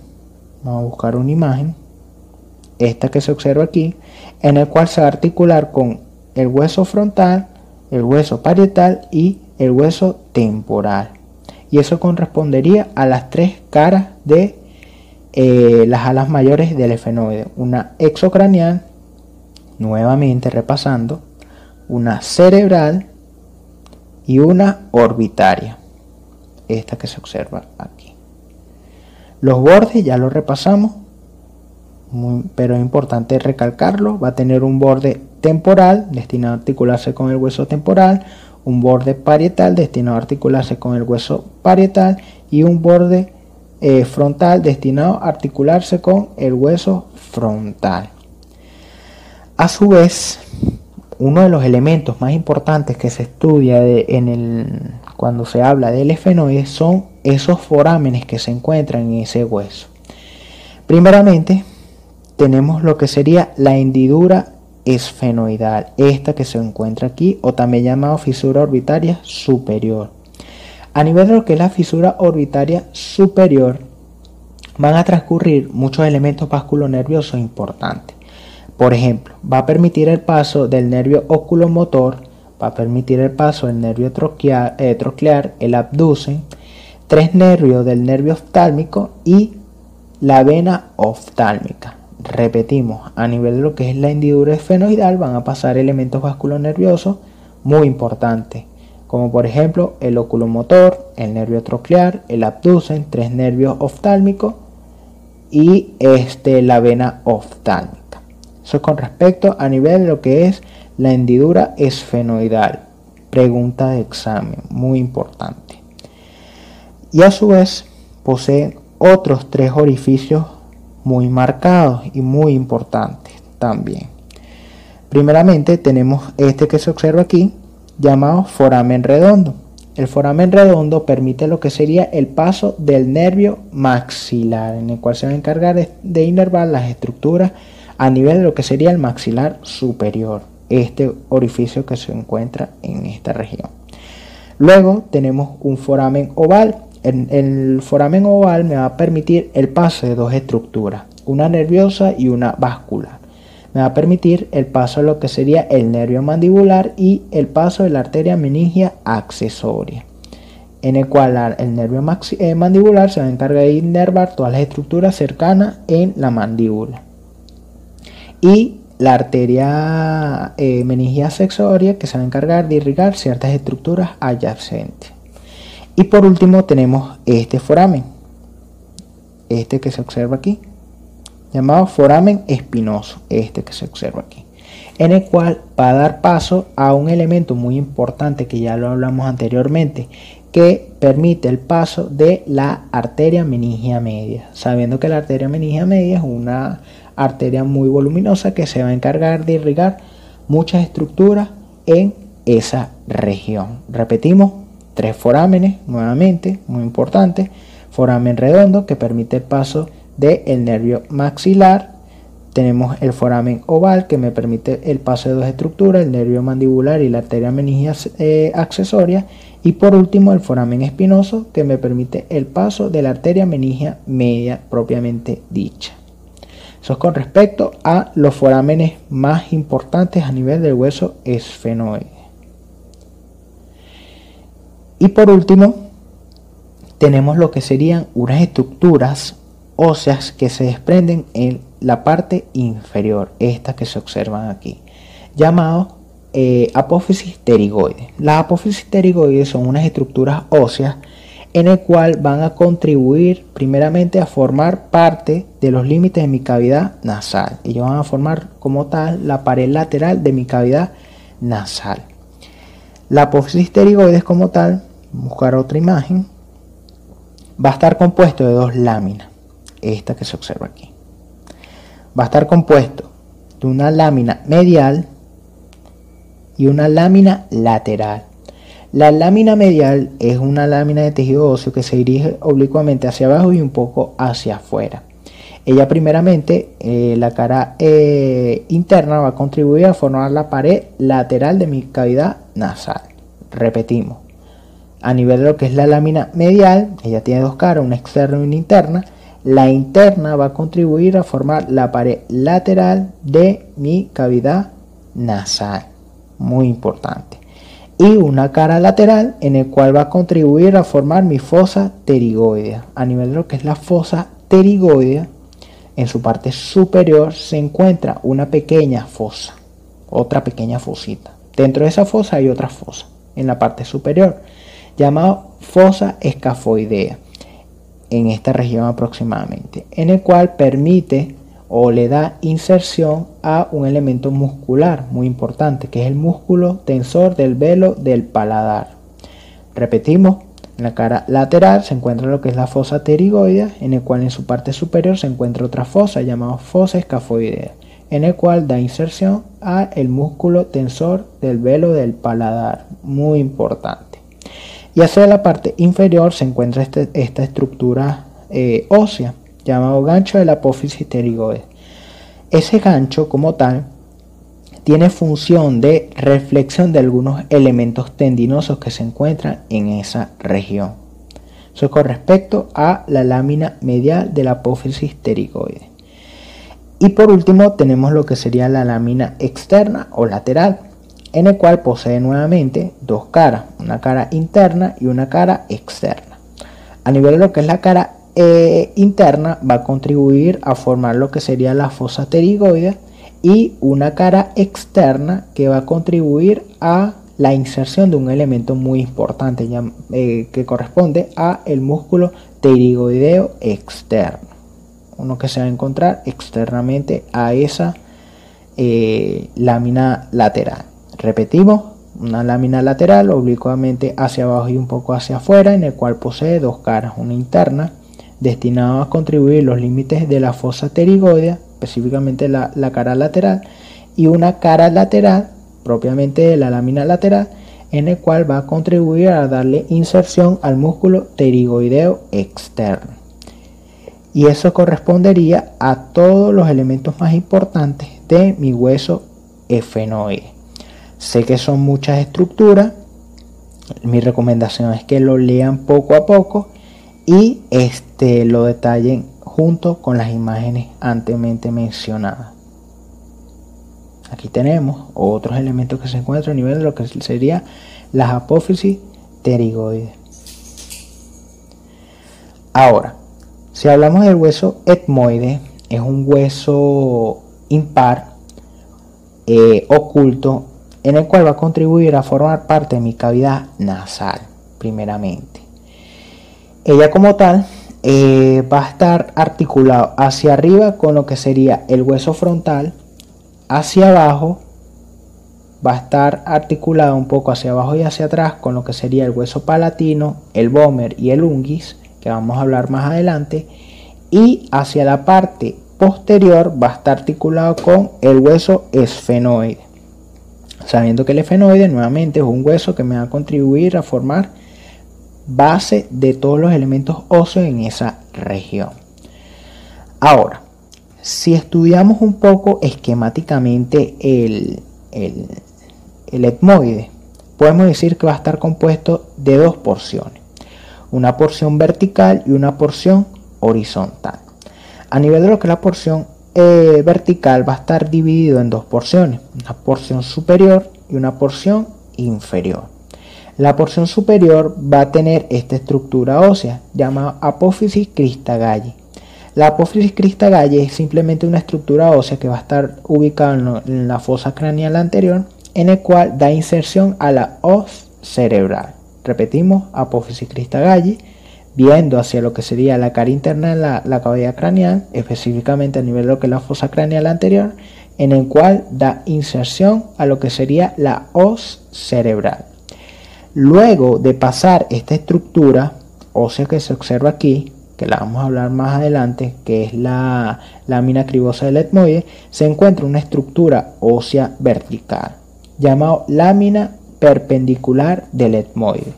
Vamos a buscar una imagen, esta que se observa aquí, en el cual se va a articular con el hueso frontal, el hueso parietal y el hueso temporal, y eso correspondería a las tres caras de las alas mayores del efenoide: una exocraneal, nuevamente repasando, una cerebral y una orbitaria, esta que se observa aquí. Los bordes ya los repasamos, pero es importante recalcarlo. Va a tener un borde temporal destinado a articularse con el hueso temporal, un borde parietal destinado a articularse con el hueso parietal y un borde frontal destinado a articularse con el hueso frontal. A su vez, uno de los elementos más importantes que se estudia cuando se habla del efenoide son esos forámenes que se encuentran en ese hueso. Primeramente, tenemos lo que sería la hendidura esfenoidal, esta que se encuentra aquí, o también llamada fisura orbitaria superior. A nivel de lo que es la fisura orbitaria superior, van a transcurrir muchos elementos vasculonerviosos importantes. Por ejemplo, va a permitir el paso del nervio oculomotor, va a permitir el paso del nervio troclear, el abducen, tres nervios del nervio oftálmico y la vena oftálmica. Repetimos, a nivel de lo que es la hendidura esfenoidal van a pasar elementos vasculonerviosos muy importantes, como por ejemplo el oculomotor, el nervio troclear, el abducen, tres nervios oftálmicos y la vena oftálmica. Eso es con respecto a nivel de lo que es la hendidura esfenoidal. Pregunta de examen, muy importante. Y a su vez poseen otros tres orificios muy marcados y muy importantes también. Primeramente tenemos este que se observa aquí, llamado foramen redondo. El foramen redondo permite lo que sería el paso del nervio maxilar, en el cual se va a encargar de inervar las estructuras a nivel de lo que sería el maxilar superior, este orificio que se encuentra en esta región. Luego tenemos un foramen oval. El foramen oval me va a permitir el paso de dos estructuras, una nerviosa y una vascular. Me va a permitir el paso de lo que sería el nervio mandibular y el paso de la arteria meningia accesoria, en el cual el nervio mandibular se va a encargar de inervar todas las estructuras cercanas en la mandíbula, y la arteria meningia accesoria, que se va a encargar de irrigar ciertas estructuras adyacentes. Y por último tenemos este foramen, este que se observa aquí, llamado foramen espinoso, este que se observa aquí, en el cual va a dar paso a un elemento muy importante que ya lo hablamos anteriormente, que permite el paso de la arteria meningia media, sabiendo que la arteria meningia media es una arteria muy voluminosa que se va a encargar de irrigar muchas estructuras en esa región. Repetimos, tres forámenes, nuevamente, muy importante. Foramen redondo, que permite el paso del nervio maxilar. Tenemos el foramen oval, que me permite el paso de dos estructuras, el nervio mandibular y la arteria meningia accesoria. Y por último, el foramen espinoso, que me permite el paso de la arteria meningia media propiamente dicha. Eso es con respecto a los forámenes más importantes a nivel del hueso esfenoide. Y por último, tenemos lo que serían unas estructuras óseas que se desprenden en la parte inferior, estas que se observan aquí, llamado apófisis pterigoide. Las apófisis pterigoides son unas estructuras óseas en el cual van a contribuir primeramente a formar parte de los límites de mi cavidad nasal. Ellos van a formar como tal la pared lateral de mi cavidad nasal. La apófisis pterigoides como tal, buscar otra imagen, va a estar compuesto de dos láminas, esta que se observa aquí. Va a estar compuesto de una lámina medial y una lámina lateral. La lámina medial es una lámina de tejido óseo que se dirige oblicuamente hacia abajo y un poco hacia afuera. Ella primeramente, la cara interna va a contribuir a formar la pared lateral de mi cavidad nasal. Repetimos. A nivel de lo que es la lámina medial, ella tiene dos caras, una externa y una interna. La interna va a contribuir a formar la pared lateral de mi cavidad nasal. Muy importante. Y una cara lateral en el cual va a contribuir a formar mi fosa pterigoidea. A nivel de lo que es la fosa pterigoidea, en su parte superior se encuentra una pequeña fosa, otra pequeña fosita. Dentro de esa fosa hay otra fosa en la parte superior, llamada fosa escafoidea, en esta región aproximadamente, en el cual permite o le da inserción a un elemento muscular muy importante, que es el músculo tensor del velo del paladar. Repetimos, en la cara lateral se encuentra lo que es la fosa pterigoidea, en el cual en su parte superior se encuentra otra fosa llamada fosa escafoidea, en el cual da inserción a el músculo tensor del velo del paladar, muy importante. Y hacia la parte inferior se encuentra esta estructura ósea, llamado gancho de la apófisis pterigoidea. Ese gancho como tal tiene función de reflexión de algunos elementos tendinosos que se encuentran en esa región. Eso con respecto a la lámina medial de la apófisis pterigoidea. Y por último tenemos lo que sería la lámina externa o lateral, en el cual posee nuevamente dos caras, una cara interna y una cara externa. A nivel de lo que es la cara interna, va a contribuir a formar lo que sería la fosa pterigoidea, y una cara externa que va a contribuir a la inserción de un elemento muy importante que corresponde a el músculo pterigoideo externo, uno que se va a encontrar externamente a esa lámina lateral. Repetimos, una lámina lateral oblicuamente hacia abajo y un poco hacia afuera, en el cual posee dos caras, una interna destinada a contribuir los límites de la fosa pterigoidea, específicamente la cara lateral, y una cara lateral propiamente de la lámina lateral, en el cual va a contribuir a darle inserción al músculo pterigoideo externo. Y eso correspondería a todos los elementos más importantes de mi hueso efenoide. Sé que son muchas estructuras, mi recomendación es que lo lean poco a poco y lo detallen junto con las imágenes anteriormente mencionadas. Aquí tenemos otros elementos que se encuentran a nivel de lo que sería las apófisis pterigoides. Ahora, si hablamos del hueso etmoide, es un hueso impar oculto, en el cual va a contribuir a formar parte de mi cavidad nasal, primeramente. Ella como tal va a estar articulado hacia arriba con lo que sería el hueso frontal, hacia abajo va a estar articulado un poco hacia abajo y hacia atrás con lo que sería el hueso palatino, el vomer y el unguis, que vamos a hablar más adelante, y hacia la parte posterior va a estar articulado con el hueso esfenoide, sabiendo que el esfenoide nuevamente es un hueso que me va a contribuir a formar base de todos los elementos óseos en esa región. Ahora, si estudiamos un poco esquemáticamente el etmoide, podemos decir que va a estar compuesto de dos porciones, una porción vertical y una porción horizontal. A nivel de lo que es la porción vertical, va a estar dividido en dos porciones, una porción superior y una porción inferior. La porción superior va a tener esta estructura ósea llamada apófisis cristagalli. La apófisis cristagalli es simplemente una estructura ósea que va a estar ubicada en la fosa craneal anterior, en el cual da inserción a la hoz cerebral. Repetimos, apófisis cristagalli, viendo hacia lo que sería la cara interna de la cavidad craneal, específicamente a nivel de lo que es la fosa craneal anterior, en el cual da inserción a lo que sería la hoz cerebral. Luego de pasar esta estructura ósea que se observa aquí, que la vamos a hablar más adelante, que es la lámina cribosa del etmoide, se encuentra una estructura ósea vertical, llamada lámina perpendicular del etmoide.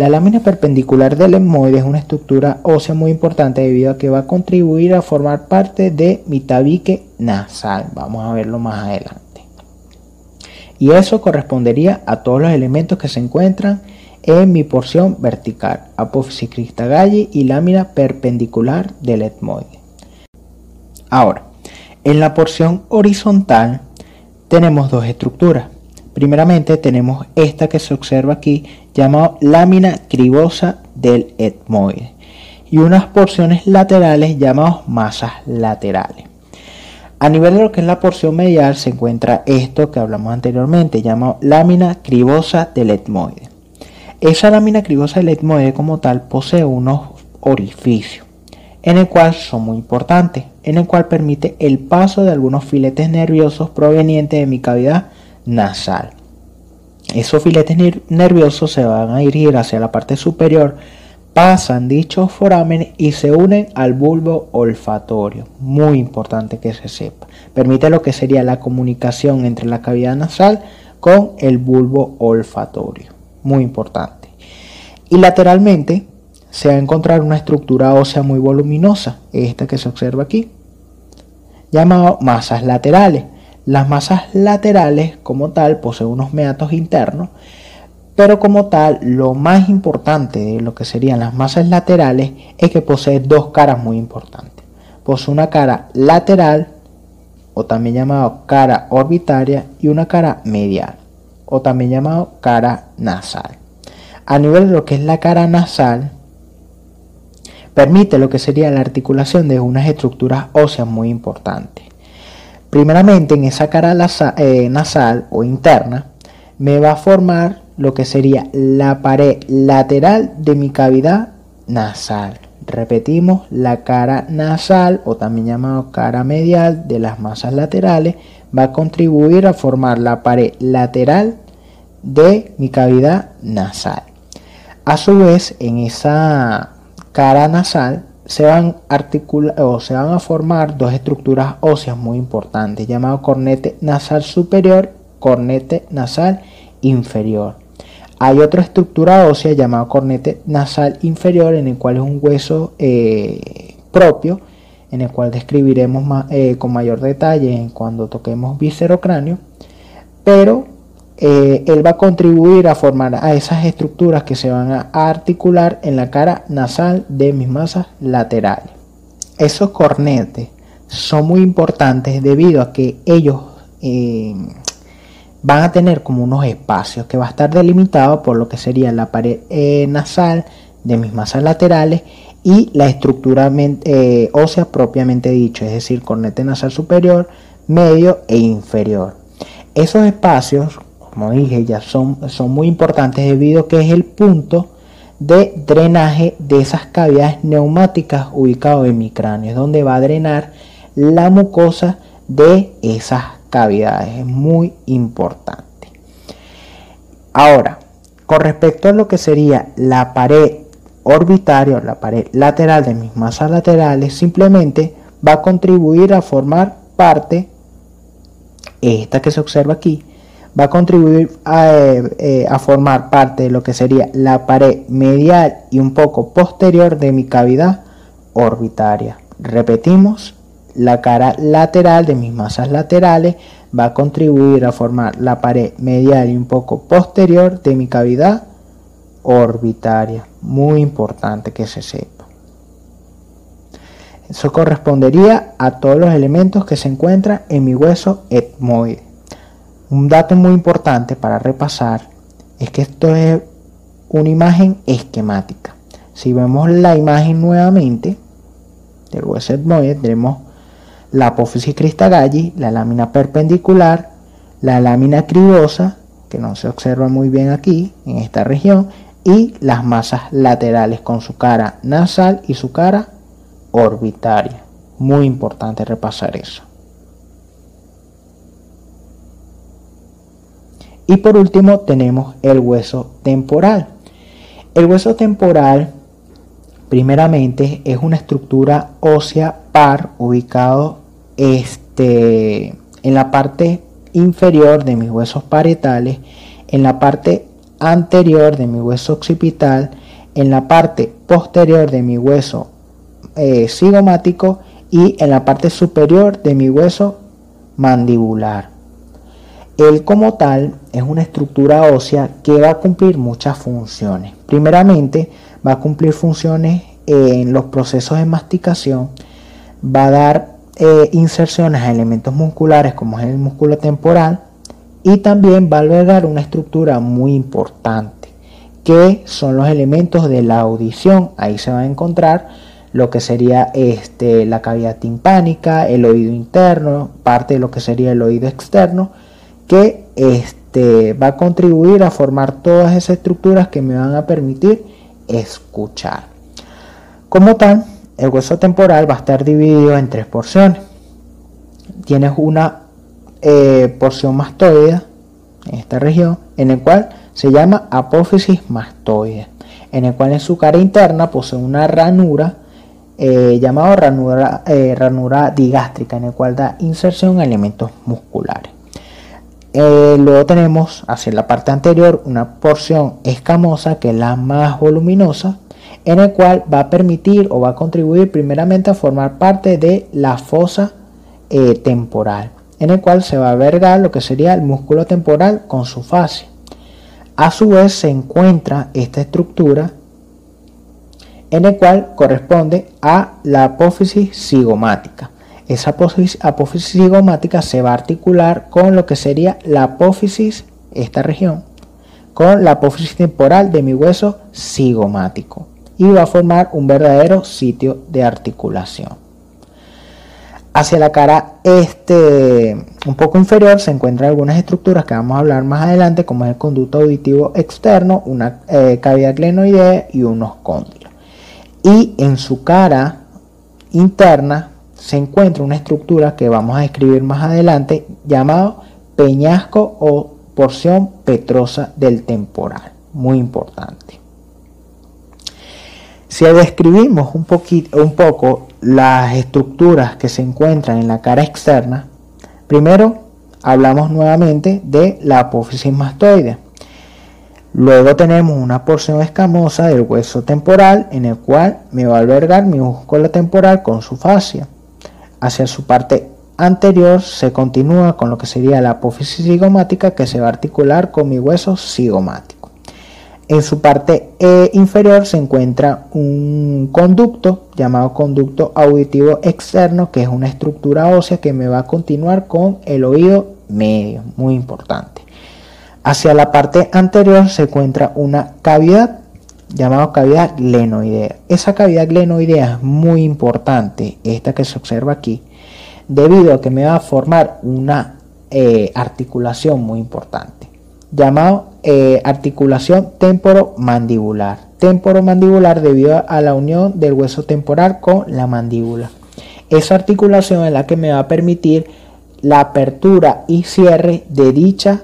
La lámina perpendicular del etmoide es una estructura ósea muy importante debido a que va a contribuir a formar parte de mi tabique nasal. Vamos a verlo más adelante. Y eso correspondería a todos los elementos que se encuentran en mi porción vertical, apófisis crista galli y lámina perpendicular del etmoide. Ahora, en la porción horizontal tenemos dos estructuras. Primeramente tenemos esta que se observa aquí, llamada lámina cribosa del etmoide, y unas porciones laterales llamadas masas laterales. A nivel de lo que es la porción medial se encuentra esto que hablamos anteriormente, llamado lámina cribosa del etmoide. Esa lámina cribosa del etmoide como tal posee unos orificios, en el cual son muy importantes, en el cual permite el paso de algunos filetes nerviosos provenientes de mi cavidad nasal. Esos filetes nerviosos se van a dirigir hacia la parte superior, pasan dichos forámenes y se unen al bulbo olfatorio. Muy importante que se sepa. Permite lo que sería la comunicación entre la cavidad nasal con el bulbo olfatorio. Muy importante. Y lateralmente se va a encontrar una estructura ósea muy voluminosa, esta que se observa aquí, llamado masas laterales. Las masas laterales como tal poseen unos meatos internos, pero como tal lo más importante de lo que serían las masas laterales es que posee dos caras muy importantes. Posee una cara lateral, o también llamado cara orbitaria, y una cara medial, o también llamado cara nasal. A nivel de lo que es la cara nasal, permite lo que sería la articulación de unas estructuras óseas muy importantes. Primeramente, en esa cara nasal o interna, me va a formar lo que sería la pared lateral de mi cavidad nasal. Repetimos, la cara nasal, o también llamado cara medial de las masas laterales, va a contribuir a formar la pared lateral de mi cavidad nasal. A su vez, en esa cara nasal se van a formar dos estructuras óseas muy importantes, llamado cornete nasal superior, cornete nasal inferior. Hay otra estructura ósea llamada cornete nasal inferior, en el cual es un hueso propio, en el cual describiremos con mayor detalle cuando toquemos viscerocráneo, pero él va a contribuir a formar a esas estructuras que se van a articular en la cara nasal de mis masas laterales. Esos cornetes son muy importantes debido a que ellos van a tener como unos espacios que va a estar delimitado por lo que sería la pared nasal de mis masas laterales y la estructura ósea propiamente dicho, es decir, cornete nasal superior, medio e inferior. Esos espacios, como dije, ya son muy importantes debido a que es el punto de drenaje de esas cavidades neumáticas ubicadas en mi cráneo, es donde va a drenar la mucosa de esas cavidades. Es muy importante. Ahora, con respecto a lo que sería la pared orbitaria o la pared lateral de mis masas laterales, simplemente va a contribuir a formar parte, esta que se observa aquí, va a contribuir a formar parte de lo que sería la pared medial y un poco posterior de mi cavidad orbitaria. Repetimos, la cara lateral de mis masas laterales va a contribuir a formar la pared medial y un poco posterior de mi cavidad orbitaria. Muy importante que se sepa. Eso correspondería a todos los elementos que se encuentran en mi hueso etmoide. Un dato muy importante para repasar es que esto es una imagen esquemática. Si vemos la imagen nuevamente del hueso etmoide, tenemos la apófisis crista galli, la lámina perpendicular, la lámina cribosa, que no se observa muy bien aquí en esta región, y las masas laterales con su cara nasal y su cara orbitaria. Muy importante repasar eso. Y por último tenemos el hueso temporal. El hueso temporal primeramente es una estructura ósea par ubicado en la parte inferior de mis huesos parietales, en la parte anterior de mi hueso occipital, en la parte posterior de mi hueso cigomático y en la parte superior de mi hueso mandibular. Él como tal es una estructura ósea que va a cumplir muchas funciones. Primeramente va a cumplir funciones en los procesos de masticación, va a dar inserciones a elementos musculares como es el músculo temporal y también va a albergar una estructura muy importante que son los elementos de la audición. Ahí se va a encontrar lo que sería la cavidad timpánica, el oído interno, parte de lo que sería el oído externo, que va a contribuir a formar todas esas estructuras que me van a permitir escuchar. Como tal, el hueso temporal va a estar dividido en 3 porciones. Tienes una porción mastoidea en esta región, en el cual se llama apófisis mastoidea, en el cual en su cara interna posee una ranura llamada ranura digástrica, en el cual da inserción a elementos musculares. Luego tenemos hacia la parte anterior una porción escamosa, que es la más voluminosa, en el cual va a permitir o va a contribuir primeramente a formar parte de la fosa temporal, en el cual se va a albergar lo que sería el músculo temporal con su fascia. A su vez se encuentra esta estructura en el cual corresponde a la apófisis cigomática. Esa apófisis cigomática se va a articular con lo que sería la apófisis, esta región, con la apófisis temporal de mi hueso cigomático y va a formar un verdadero sitio de articulación. Hacia la cara un poco inferior se encuentran algunas estructuras que vamos a hablar más adelante, como es el conducto auditivo externo, una cavidad glenoidea y unos cóndilos. Y en su cara interna se encuentra una estructura que vamos a describir más adelante, llamado peñasco o porción petrosa del temporal, muy importante. Si describimos un poco las estructuras que se encuentran en la cara externa, primero hablamos nuevamente de la apófisis mastoidea. Luego tenemos una porción escamosa del hueso temporal, en el cual me va a albergar mi músculo temporal con su fascia. Hacia su parte anterior se continúa con lo que sería la apófisis cigomática, que se va a articular con mi hueso cigomático. En su parte inferior se encuentra un conducto llamado conducto auditivo externo, que es una estructura ósea que me va a continuar con el oído medio, muy importante. Hacia la parte anterior se encuentra una cavidad llamada cavidad glenoidea. Esa cavidad glenoidea es muy importante, esta que se observa aquí, debido a que me va a formar una articulación muy importante, llamado articulación temporomandibular. Temporomandibular debido a la unión del hueso temporal con la mandíbula. Esa articulación es la que me va a permitir la apertura y cierre de dicha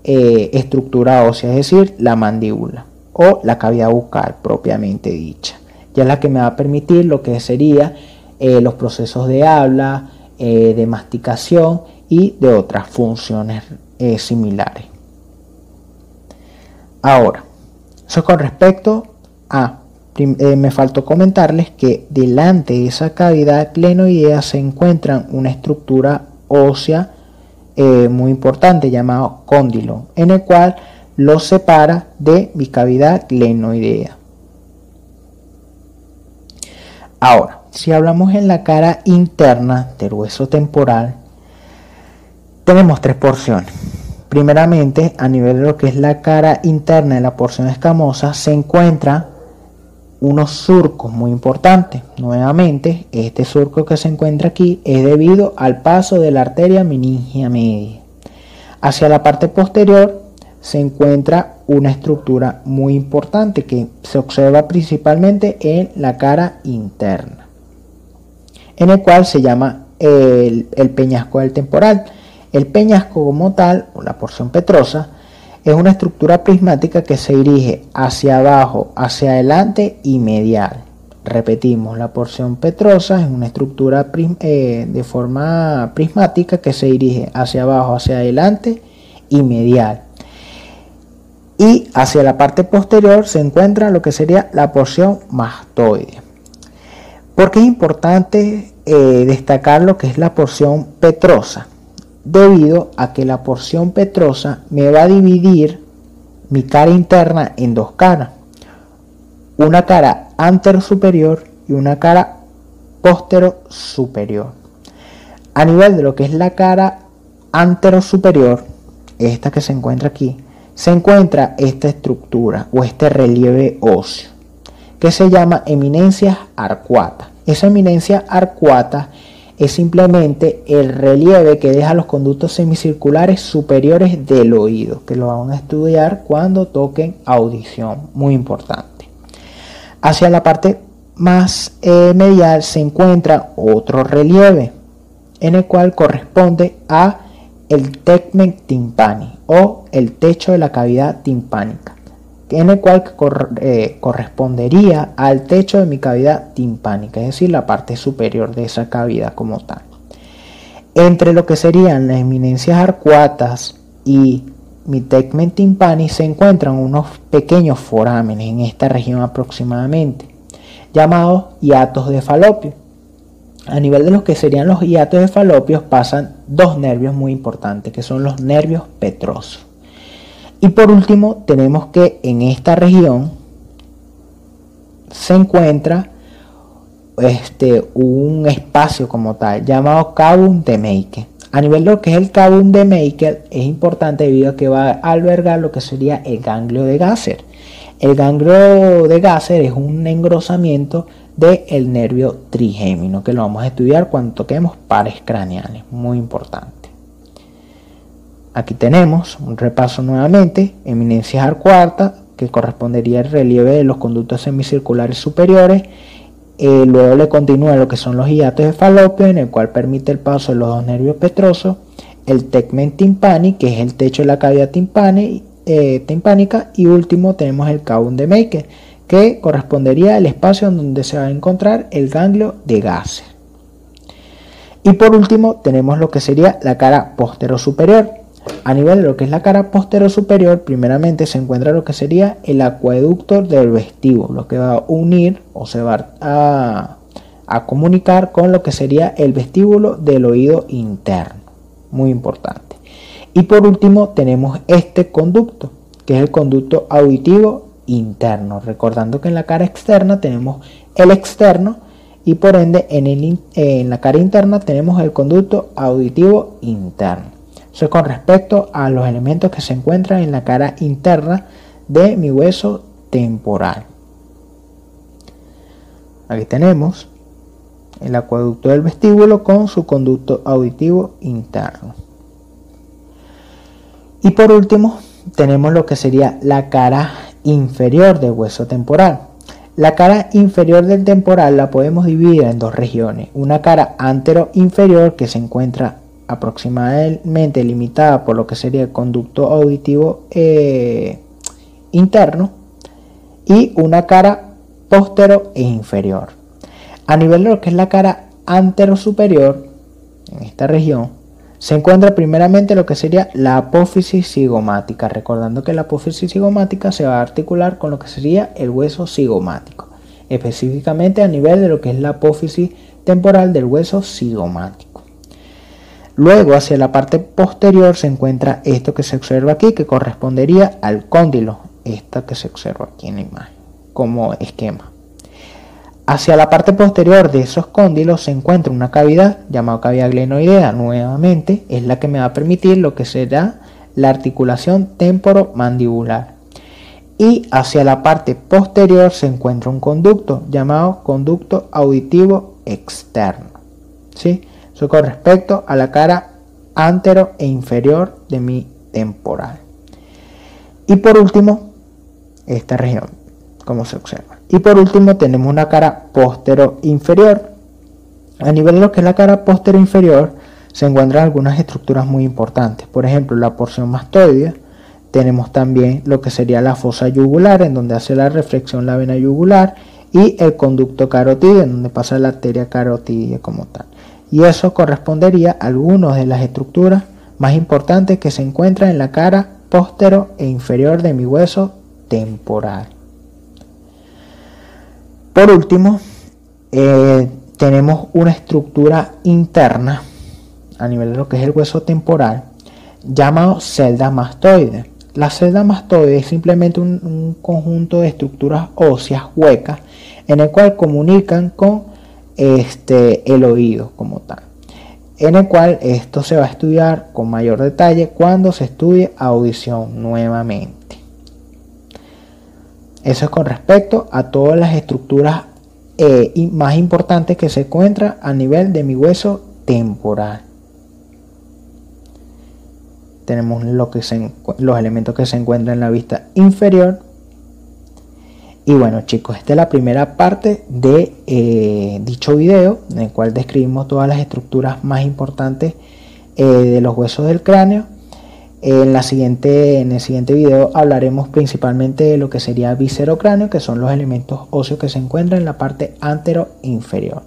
estructura ósea, es decir, la mandíbula o la cavidad bucal propiamente dicha. Ya es la que me va a permitir lo que sería los procesos de habla, de masticación y de otras funciones similares. Ahora, eso con respecto a, me faltó comentarles que delante de esa cavidad glenoidea se encuentra una estructura ósea muy importante llamado cóndilo, en el cual lo separa de mi cavidad glenoidea. Ahora, si hablamos en la cara interna del hueso temporal, tenemos 3 porciones. Primeramente, a nivel de lo que es la cara interna de la porción escamosa, se encuentran unos surcos muy importantes. Nuevamente, este surco que se encuentra aquí es debido al paso de la arteria meningia media. Hacia la parte posterior se encuentra una estructura muy importante que se observa principalmente en la cara interna, en el cual se llama el peñasco del temporal. El peñasco como tal, o la porción petrosa, es una estructura prismática que se dirige hacia abajo, hacia adelante y medial. Repetimos, la porción petrosa es una estructura de forma prismática que se dirige hacia abajo, hacia adelante y medial. Y hacia la parte posterior se encuentra lo que sería la porción mastoide. ¿Por qué es importante destacar lo que es la porción petrosa? Debido a que la porción petrosa me va a dividir mi cara interna en dos caras. Una cara antero-superior y una cara postero-superior. A nivel de lo que es la cara antero-superior, esta que se encuentra aquí, se encuentra esta estructura o este relieve óseo que se llama eminencia arcuata. Esa eminencia arcuata es simplemente el relieve que deja los conductos semicirculares superiores del oído, que lo van a estudiar cuando toquen audición, muy importante. Hacia la parte más medial se encuentra otro relieve, en el cual corresponde a el tegmen timpani o el techo de la cavidad timpánica, en el cual correspondería al techo de mi cavidad timpánica, es decir, la parte superior de esa cavidad como tal. Entre lo que serían las eminencias arcuatas y mi tegmen timpani se encuentran unos pequeños forámenes en esta región aproximadamente, llamados hiatos de falopio. A nivel de los que serían los hiatos de falopio pasan dos nervios muy importantes, que son los nervios petrosos. Y por último tenemos que en esta región se encuentra un espacio como tal llamado Cavum de Meiker. A nivel de lo que es el Cavum de Meiker es importante debido a que va a albergar lo que sería el ganglio de Gasser. El ganglio de Gasser es un engrosamiento del nervio trigémino, que lo vamos a estudiar cuando toquemos pares craneales, muy importante. Aquí tenemos un repaso nuevamente, eminencias arcuatas, que correspondería al relieve de los conductos semicirculares superiores. Luego le continúa lo que son los hiatos de falopio, en el cual permite el paso de los dos nervios petrosos, el tegmen timpani, que es el techo de la cavidad timpánica, y último tenemos el Cavum de Meiker, que correspondería al espacio en donde se va a encontrar el ganglio de Gasser. Y por último tenemos lo que sería la cara postero-superior. A nivel de lo que es la cara postero-superior, primeramente se encuentra lo que sería el acueducto del vestíbulo, lo que va a unir o se va a comunicar con lo que sería el vestíbulo del oído interno, muy importante. Y por último tenemos este conducto, que es el conducto auditivo interno, recordando que en la cara externa tenemos el externo y por ende en la cara interna tenemos el conducto auditivo interno. Eso es con respecto a los elementos que se encuentran en la cara interna de mi hueso temporal. Aquí tenemos el acueducto del vestíbulo con su conducto auditivo interno. Y por último tenemos lo que sería la cara inferior del hueso temporal. La cara inferior del temporal la podemos dividir en dos regiones. Una cara antero-inferior que se encuentra aproximadamente limitada por lo que sería el conducto auditivo interno, y una cara postero e inferior. A nivel de lo que es la cara antero-superior, en esta región se encuentra primeramente lo que sería la apófisis cigomática, recordando que la apófisis cigomática se va a articular con lo que sería el hueso cigomático, específicamente a nivel de lo que es la apófisis temporal del hueso cigomático. Luego hacia la parte posterior se encuentra esto que se observa aquí, que correspondería al cóndilo, esta que se observa aquí en la imagen como esquema. Hacia la parte posterior de esos cóndilos se encuentra una cavidad llamada cavidad glenoidea, nuevamente es la que me va a permitir lo que será la articulación temporomandibular. Y hacia la parte posterior se encuentra un conducto llamado conducto auditivo externo, ¿sí? Eso con respecto a la cara antero e inferior de mi temporal. Y por último, esta región, como se observa. Y por último tenemos una cara postero inferior. A nivel de lo que es la cara postero inferior se encuentran algunas estructuras muy importantes. Por ejemplo, la porción mastoidea. Tenemos también lo que sería la fosa yugular, en donde hace la reflexión la vena yugular, y el conducto carotídeo, en donde pasa la arteria carotídea como tal. Y eso correspondería a algunas de las estructuras más importantes que se encuentran en la cara póstero e inferior de mi hueso temporal. Por último, tenemos una estructura interna a nivel de lo que es el hueso temporal llamado celda mastoide. La celda mastoide es simplemente un conjunto de estructuras óseas huecas en el cual comunican con el oído como tal, en el cual esto se va a estudiar con mayor detalle cuando se estudie audición nuevamente. Eso es con respecto a todas las estructuras más importantes que se encuentran a nivel de mi hueso temporal. Tenemos los elementos que se encuentran en la vista inferior. Y bueno, chicos, esta es la primera parte de dicho video, en el cual describimos todas las estructuras más importantes de los huesos del cráneo. En el siguiente video hablaremos principalmente de lo que sería viscerocráneo, que son los elementos óseos que se encuentran en la parte antero inferior.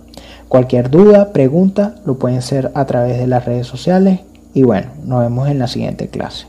Cualquier duda, pregunta, lo pueden hacer a través de las redes sociales. Y bueno, nos vemos en la siguiente clase.